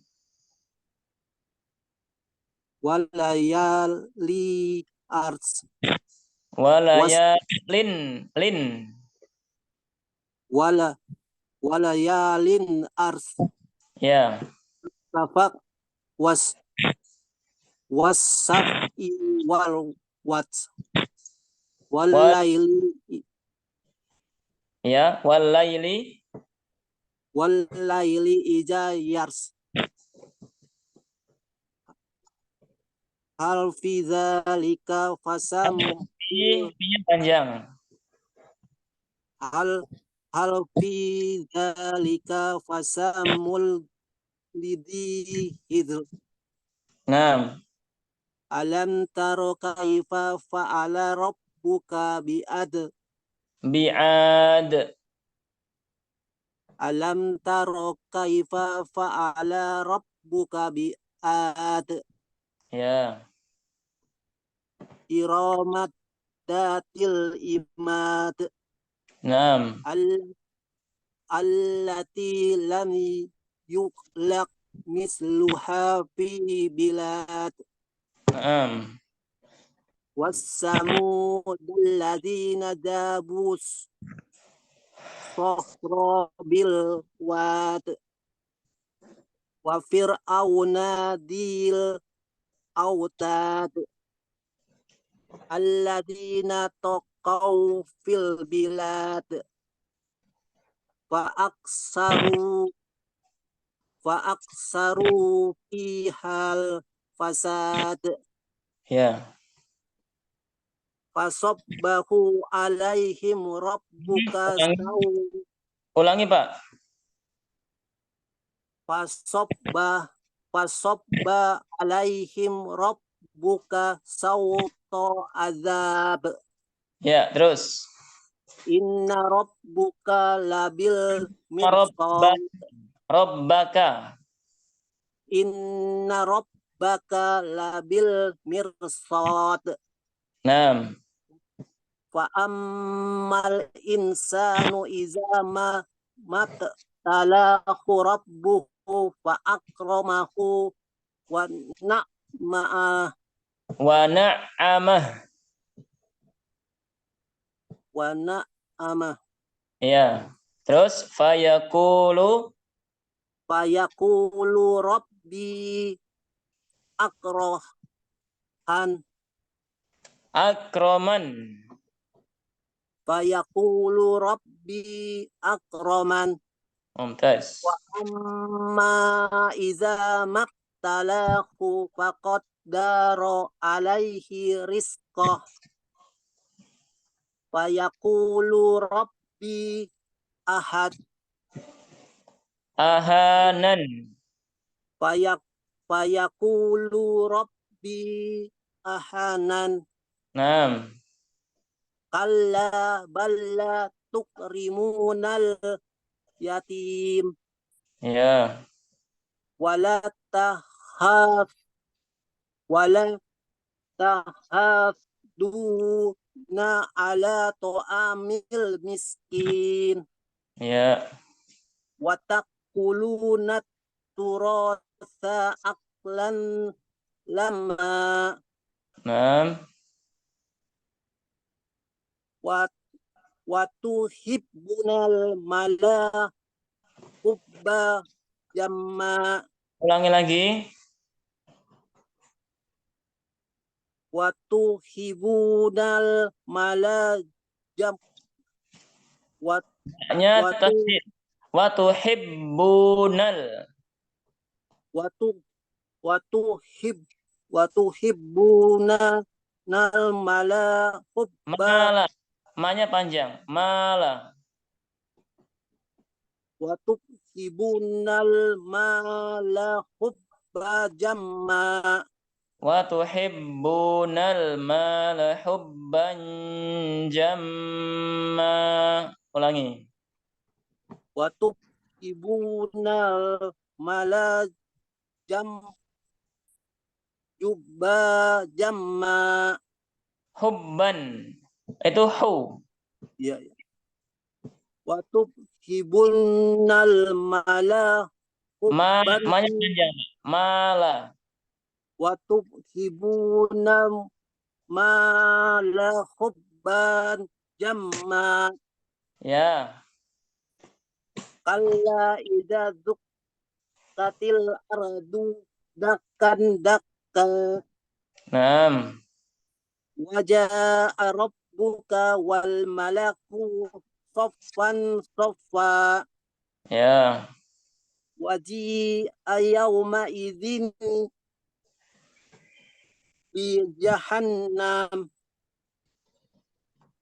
walayali ars Walayalin. walayalin ars Ya. safaq was-safi wal laili Ya, walaili ija yars hal fi dzalika fasam Fi-nya panjang. hal hal fi dzalika fasamul lidhi hidr. Naam. Alam taro kaifa fa'ala rabbuka bi'ad. Bi'ad. Alam taro kaifa fa'ala rabbuka bi'ad. Ya. Iramat datil imad. Naam. Allati lam yuklaq misluha fi bilad. Naam. Wassamud alladzina jabus sohra bil wad. Wa fir'auna dil autad. Alladzina taqaw fil bilad. Fa'aksaru fihal fasad. Ya. Fasabbahu alaihim rabbuka Ulangi, Pak. fasabba alaihim rabbuka sawta azab. Ya, terus. Inna rabbuka labil Rabbaka. mirsad. Rabbaka. Inna rabbaka labil mirsad. Naam. Fa ammal insanu iza mabtalahu rabbuhu fa akramahu wa na'ma'ah Wa na'amah. wa na'amah Ya. Terus fayaqulu fayaqulu rabbi akrohan. akraman. Fayaqulu rabbi akraman. Mumtaz. Wa amma iza mabtalahu faqaddara alaihi rizqah. Fayaqulu rabbi ahad. Ahanan. Fayaqulu rabbi ahanan. Naam. Kalla balla tukrimunal yatim. Ya. Wala tahafduna ala to'amil miskin. Ya. Watakuluna turasa aklan lama. Naam. Watuhibbunal mala hubba jamma. Ulangi lagi. Watuhibbunal mala jam. Nya tasdid. Wa tuhibbunal. Watuhibbuna nal mala hubba. Mala. Ma-nya panjang. Mala. Watuhibbunal mala hubba jamma. Wa tuhibbunal mala hubban jamma. Ulangi. Watuhibbunal mala jubba jamma. Hubban. Itu hu. Ya. Watuhibbunal mala hubban. Ma-nya panjang. Mala. Watuhibbunal mala hubban jamma. Ya. Kalla idza dukkatil ardu dakkan dakka. Naam. Wajaa rabbuka wal malaku saffan saffa. Ya. Waji'a yawma idzin bi jahannam.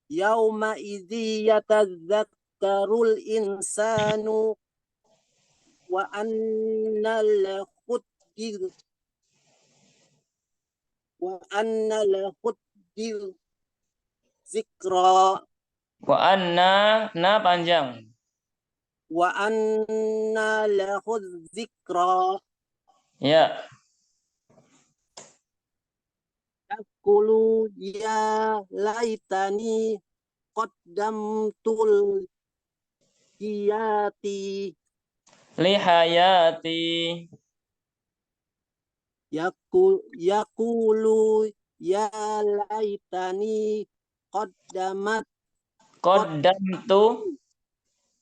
Yawma idzi yadhakkarul insanu wa anna lahu zikra Wa anna na panjang. wa anna lahu zikra Ya. yaqulu ya laitani qaddamtul hiyati Lihayati. yaqulu ya laitani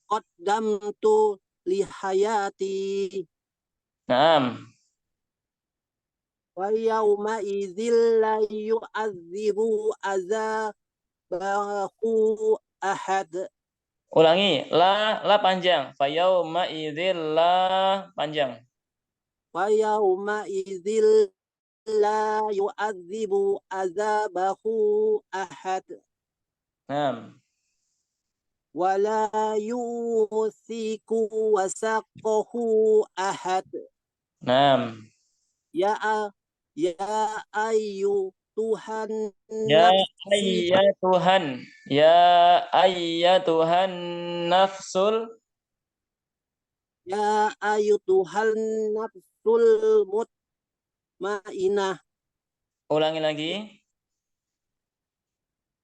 qaddamtu lihayati Naam. wa yauma idzil la yu'adzibu azabahu ahad. Ulangi, la panjang. Fayauma idzil la panjang. Wa yauma idzil la yu'adzibu azabahu ahad. Naam. Wa la yusiku wasaqahu ahad. Naam. Ya ayu Tuhan Ya nafsi ayyatuhan. Ya ayyatuhan nafsul. ya ayu Tuhan nafsul mutmainah. Ulangi lagi.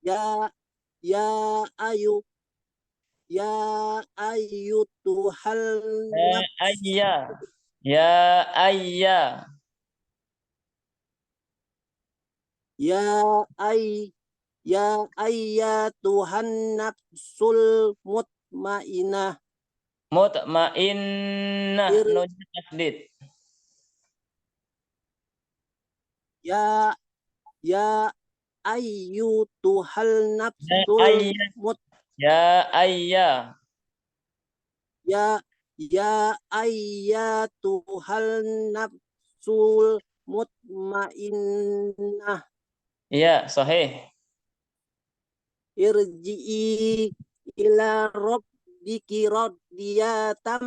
Ya ayu Tuhan Ya ayya. Ya ayya. ya ayya Tuhan nafsul mutmainah. Mutmainnah. Nun tasdid. Ya ayu Tuhan Ya nafsul ayya. Ya ayya. ya ayya Tuhan nafsul mutmainnah. Iya, sahih. Irji'i ila rabbiki radiyatan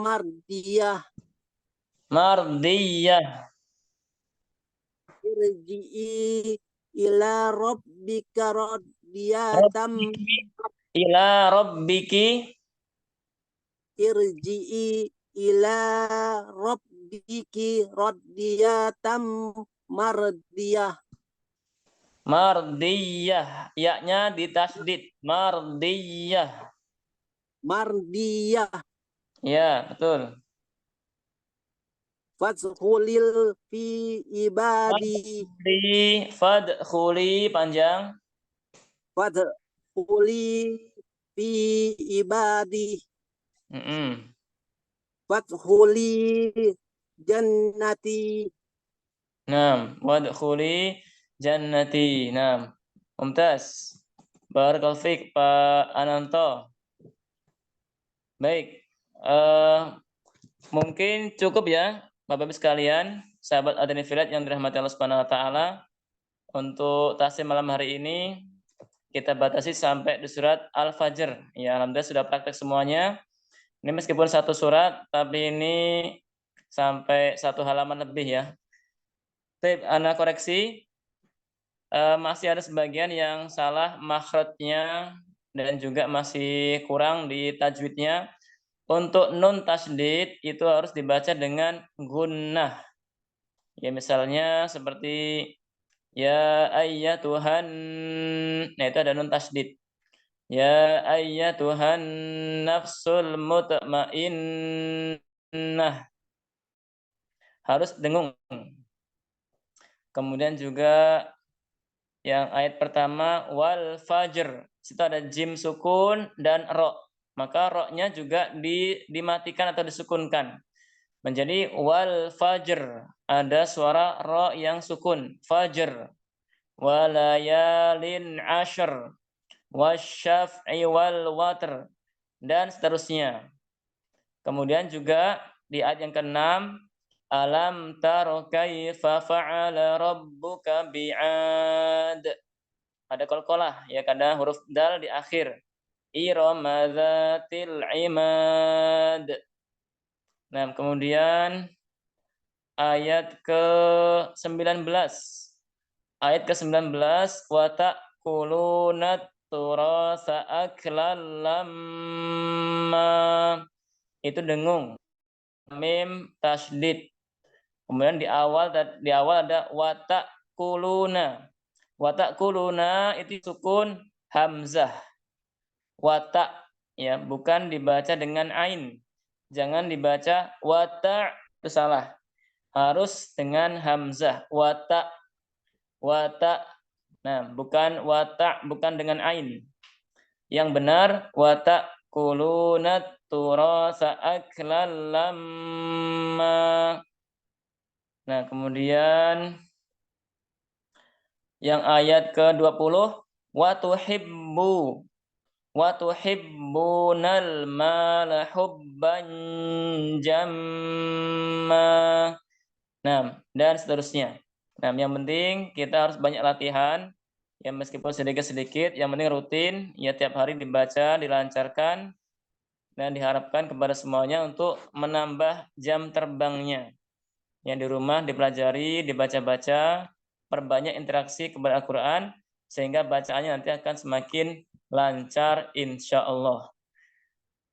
mardiyah. Mardiyah. Irji'i ila rabbika radiyatan Ila rabbiki. irji'i ila rabbiki radiyatan mardiyah. Mardiyah. Ya-nya ditasdid. Mardiyah. Mardiyah. Ya, betul. Fadkhulil fi ibadi. Fadkhuli panjang. Fadkhuli fi ibadi. Fadkhuli jannati. Naam, wadkhuli jannati. Naam. Mumtaz. Barakallahu fiik Pak Ananto. Baik. Mungkin cukup ya Bapak-Ibu sekalian, sahabat Adani Filat yang dirahmati Allah Subhanahu wa taala. Untuk tahsin malam hari ini kita batasi sampai di surat Al-Fajr. Ya, alhamdulillah sudah praktek semuanya. Ini meskipun satu surat, tapi ini sampai satu halaman lebih ya. Tip, ana koreksi, masih ada sebagian yang salah makhrajnya dan juga masih kurang di tajwidnya. Untuk nun tasdid itu harus dibaca dengan gunnah. Ya misalnya seperti ya ayyatuhan, nah itu ada nun tasdid. Ya ayyatuhan nafsul mutmainnah. Harus dengung. Kemudian juga yang ayat pertama wal fajr, situ ada jim sukun dan ro. Maka ro-nya juga dimatikan atau disukunkan. Menjadi wal fajr, ada suara ro yang sukun, fajr. Walayalin ashr, wasyaf'i wal watr, dan seterusnya. Kemudian juga di ayat yang ke-6, alam taro kaifa fa'ala rabbuka bi'ad. Ada qalqalah ya, karena huruf dal di akhir. Irama dzatil imad. Nah, kemudian ayat ke-19. Ayat ke-19, wa ta'kuluna turasa aklan lamma. Itu dengung. Mim tasydid. Kemudian di awal ada wa ta'kuluna. Wa ta'kuluna itu sukun hamzah. Wa ta, ya, bukan dibaca dengan ain. Jangan dibaca wa ta, itu salah. Harus dengan hamzah. Wa ta. Nah, bukan wa ta, bukan dengan ain. Yang benar wa ta'kuluna turasa aklan lamma. Nah, kemudian yang ayat ke-20, wa tuhibbunal mala hubban jamma. Nah, dan seterusnya. Nah, yang penting kita harus banyak latihan, ya meskipun sedikit-sedikit, yang penting rutin, ya tiap hari dibaca, dilancarkan, dan diharapkan kepada semuanya untuk menambah jam terbangnya. Yang di rumah dipelajari, dibaca-baca, perbanyak interaksi kepada Al-Quran, sehingga bacaannya nanti akan semakin lancar insya Allah.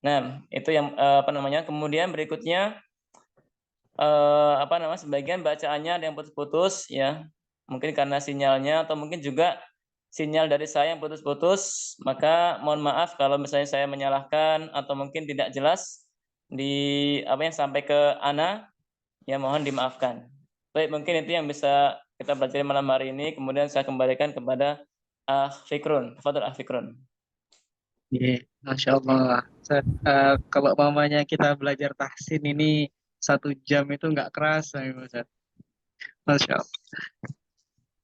Nah, itu yang kemudian berikutnya sebagian bacaannya ada yang putus-putus, ya mungkin karena sinyalnya atau mungkin juga sinyal dari saya yang putus-putus, maka mohon maaf kalau misalnya saya menyalahkan atau mungkin tidak jelas di apa yang sampai ke ana, ya mohon dimaafkan. Baik, mungkin itu yang bisa kita pelajari malam hari ini. Kemudian saya kembalikan kepada Fikrun. Fadhil Fikrun. Yeah, Masya Allah. Kalau mamanya kita belajar tahsin ini 1 jam itu nggak kerasa, ya Ustaz. Masya Allah.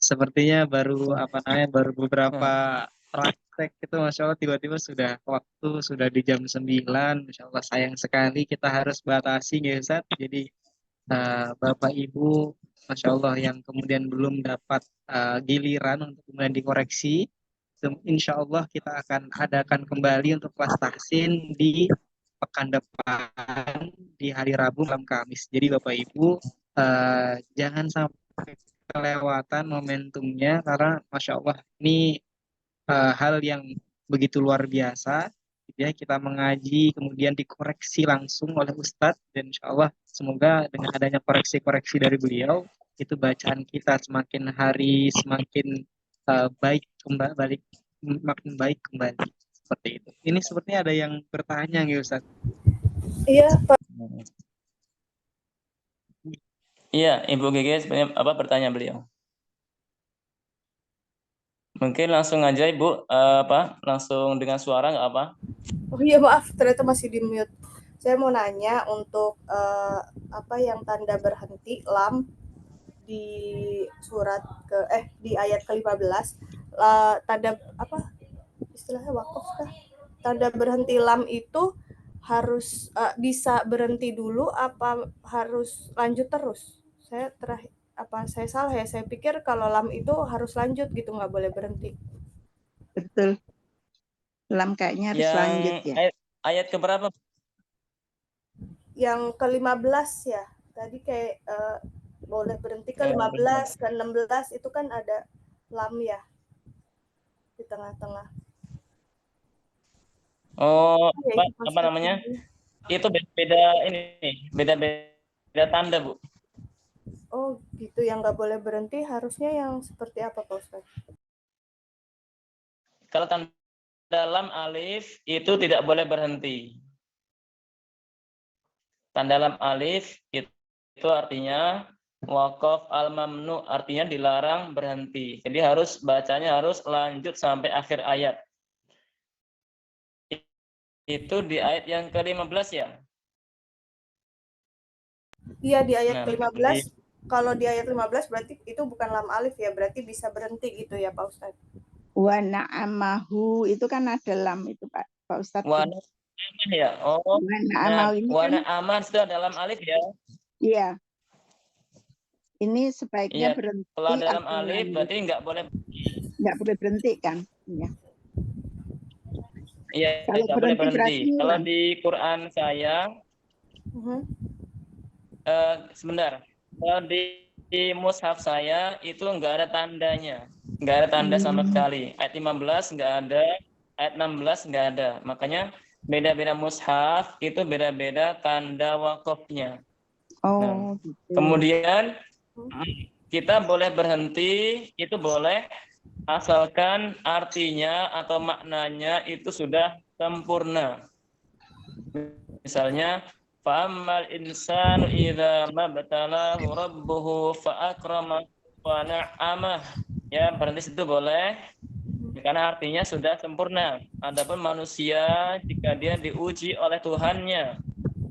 Sepertinya baru beberapa praktek itu, Masya Allah, tiba-tiba sudah waktu, sudah di jam 9. Masya Allah, sayang sekali kita harus batasi, ya Ustaz. Jadi Bapak Ibu, Masya Allah, yang kemudian belum dapat giliran untuk kemudian dikoreksi, insya Allah kita akan adakan kembali untuk kelas tahsin di pekan depan, di hari Rabu malam Kamis. Jadi Bapak Ibu jangan sampai kelewatan momentumnya, karena Masya Allah ini hal yang begitu luar biasa. Ya, kita mengaji kemudian dikoreksi langsung oleh Ustadz, dan insya Allah semoga dengan adanya koreksi-koreksi dari beliau, itu bacaan kita semakin hari semakin baik kembali, makin baik kembali, seperti itu. Ini sepertinya ada yang bertanya ya Ustadz. Iya Pak. Iya, Ibu Gege sebenarnya bertanya beliau? Mungkin langsung aja Ibu, langsung dengan suara nggak apa? Oh iya, maaf, ternyata masih di mute. Saya mau nanya untuk apa yang tanda berhenti lam di surat di ayat ke-15, tanda apa istilahnya wakaf kah? Tanda berhenti lam itu harus bisa berhenti dulu apa harus lanjut terus? Saya saya salah ya? Saya pikir kalau lam itu harus lanjut gitu, nggak boleh berhenti. Betul. Lam kayaknya harus lanjut ya. Ayat keberapa? Yang ke-15 ya. Tadi kayak boleh berhenti ke-15, ke-16 itu kan ada lam ya di tengah-tengah. Oh, apa namanya? Itu beda tanda, Bu. Oh, gitu. Yang nggak boleh berhenti harusnya yang seperti apa, Pak Ustaz? Kalau tanda lam alif itu tidak boleh berhenti. Tanda lam alif itu artinya waqaf al-mamnu, artinya dilarang berhenti. Jadi bacanya harus lanjut sampai akhir ayat. Itu di ayat yang ke-15 ya? Iya, di ayat ke-15. Kalau di ayat 15 berarti itu bukan lam alif ya, berarti bisa berhenti gitu ya Pak Ustaz. Wa na'amahu itu kan ada lam itu Pak Ustaz. Wa na'amah ya. Oh. Wa na'amahu ini wa kan na'amah itu ada lam alif ya. Iya. Ini sebaiknya berhenti. Kalau ada lam alif berarti nggak boleh berhenti kan? Iya. Iya, Kalau nggak boleh berhenti berarti berhenti. Kalau ngulang. di Quran saya, sebentar. Kalau di mushaf saya itu nggak ada tandanya, nggak ada tanda sama sekali. Ayat 15 nggak ada, ayat 16 nggak ada. Makanya beda-beda mushaf itu beda-beda tanda wakofnya. Oh, gitu. Kemudian kita boleh berhenti, itu boleh asalkan artinya atau maknanya itu sudah sempurna. Misalnya, fa'ammal insanu idza mabtalahu rabbuhu fa'akramahu wa na'amah. Ya, berhenti situ boleh karena artinya sudah sempurna. Adapun manusia jika dia diuji oleh Tuhannya,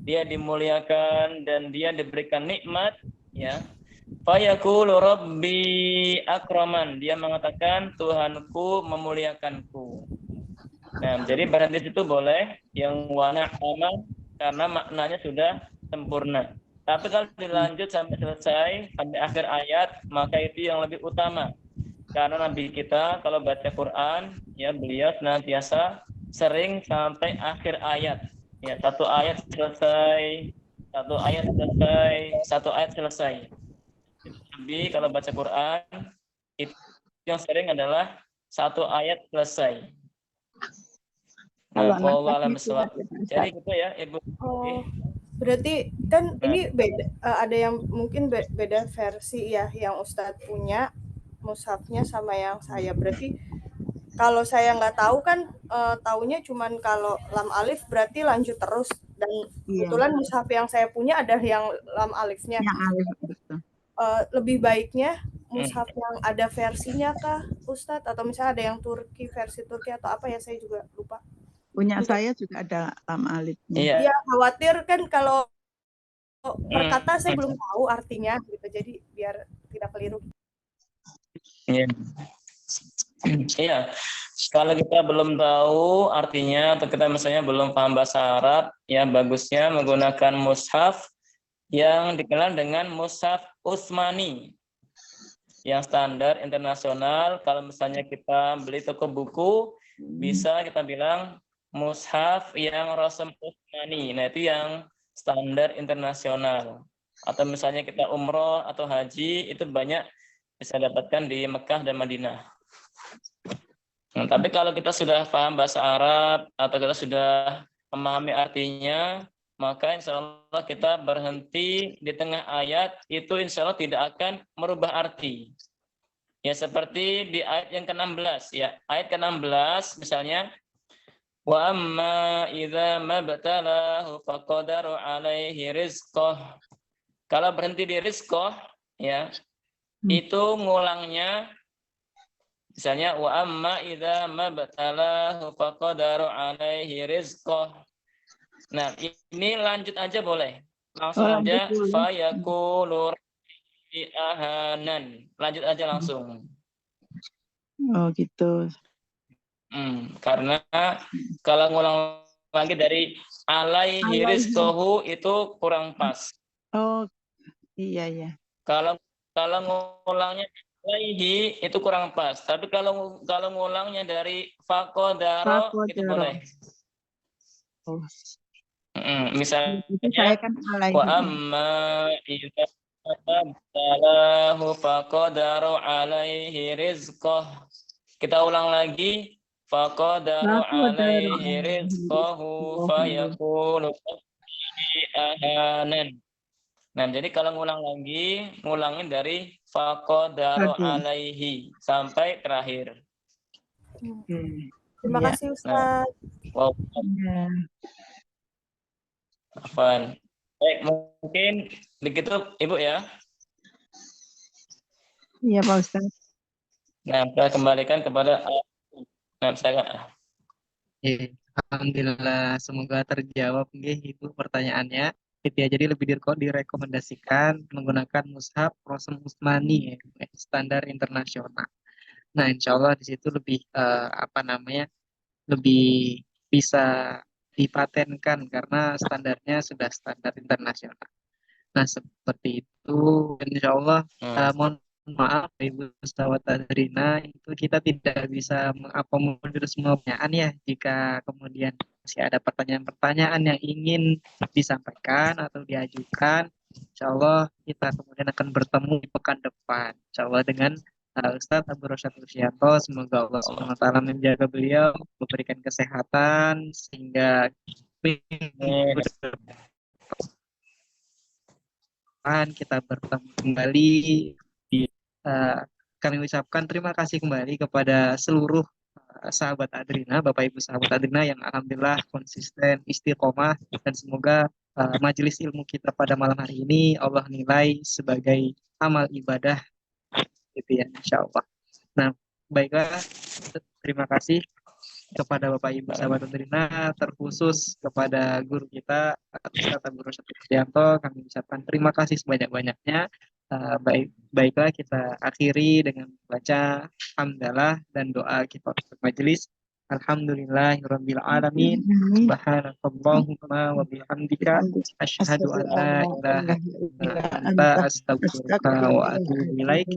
dia dimuliakan dan dia diberikan nikmat, ya. Fayaqulu rabbi akraman. Dia mengatakan Tuhanku memuliakanku. Nah, jadi berhenti situ boleh yang wana aman karena maknanya sudah sempurna. Tapi kalau dilanjut sampai selesai, sampai akhir ayat, maka itu yang lebih utama. Karena Nabi kita kalau baca Quran, ya beliau senantiasa sering sampai akhir ayat. Ya, satu ayat selesai, satu ayat selesai, satu ayat selesai. Nabi kalau baca Quran, itu yang sering adalah satu ayat selesai. Kalau Nah, nafasnya kuat ya, Pak jadi Ustaz. gitu ya, Ibu. Oh, berarti kan ini beda, ada yang mungkin beda versi ya yang Ustadz punya mushafnya sama yang saya. Berarti kalau saya nggak tahu kan taunya cuman kalau lam alif berarti lanjut terus, dan kebetulan mushaf yang saya punya ada yang lam alifnya. Yang alif, betul. Lebih baiknya mushaf yang ada versinya kah Ustadz, atau misalnya ada yang Turki, versi Turki atau apa ya, saya juga lupa. Punya saya juga ada lam alifnya. Iya. Ya khawatir kan kalau perkata saya belum tahu artinya gitu, jadi biar tidak keliru. Iya. Iya. Kalau kita belum tahu artinya atau kita misalnya belum paham bahasa Arab, ya bagusnya menggunakan mushaf yang dikenal dengan mushaf Utsmani yang standar internasional. Kalau misalnya kita beli toko buku, bisa kita bilang mushaf yang Rasm Utsmani. Nah, itu yang standar internasional. Atau misalnya kita umroh atau haji, itu banyak bisa dapatkan di Mekah dan Madinah. Nah, tapi kalau kita sudah paham bahasa Arab atau kita sudah memahami artinya, maka insya Allah kita berhenti di tengah ayat, itu insya Allah tidak akan merubah arti. Ya seperti di ayat yang ke-16, ya ayat ke-16 misalnya, wa amma idza mabtalahu faqadaru alaihi rizqah. Kalau berhenti di rizqah, ya itu ngulangnya misalnya wa amma idza mabtalahu faqadaru alaihi rizqah. Nah, ini lanjut aja boleh. Langsung aja fa yaqulu ahanan. Lanjut aja langsung. Oh gitu. Karena kalau ngulang lagi dari alaihi rizqahu itu kurang pas. Oh iya. Kalau ngulangnya alaihi itu kurang pas. Tapi kalau ngulangnya dari faqadaro itu boleh. Oh. Misalnya saya kan wa amma idza talahu faqadaru alaihi rizqah. Kita ulang lagi faqadaru alaihi rizqahu fayaqulu ahanan. Nah, jadi kalau ngulang lagi, ngulangin dari faqadaru alaihi sampai terakhir. Terima kasih Ustaz. Wow. Afwan. Baik, mungkin begitu Ibu ya. Iya Pak Ustaz. Nah, saya kembalikan kepada saya. Alhamdulillah, semoga terjawab Ibu pertanyaannya. Jadi lebih direkomendasikan menggunakan mushaf Rasm Utsmani, standar internasional. Nah, insya Allah di situ lebih lebih bisa dipatenkan karena standarnya sudah standar internasional. Nah, seperti itu. Insya Allah mohon maaf Ibu Ustazah Adrina, itu kita tidak bisa mengakomodir semua pertanyaan ya. Jika kemudian masih ada pertanyaan-pertanyaan yang ingin disampaikan atau diajukan, insya Allah kita kemudian akan bertemu di pekan depan. Insya Allah dengan Ustadz Abu Rosyad Rusyanto. Semoga Allah SWT menjaga beliau, memberikan kesehatan sehingga minggu depan kita bertemu kembali. Kami ucapkan terima kasih kembali kepada seluruh sahabat Adrina, Bapak Ibu sahabat Adrina yang alhamdulillah konsisten, istiqomah, dan semoga majelis ilmu kita pada malam hari ini Allah nilai sebagai amal ibadah gitu ya, insya Allah. Nah, baiklah, terima kasih kepada Bapak Ibu sahabat Adrina, terkhusus kepada guru kita Ustaz Abu Rosyad Rusyanto, kami ucapkan terima kasih sebanyak-banyaknya. Baiklah, kita akhiri dengan baca hamdalah dan doa kita untuk majelis. Alhamdulillahirabbil alamin. Subhanakallahumma wa bihamdika asyhadu an la ilaha illa anta astaghfiruka wa atubu ilaik.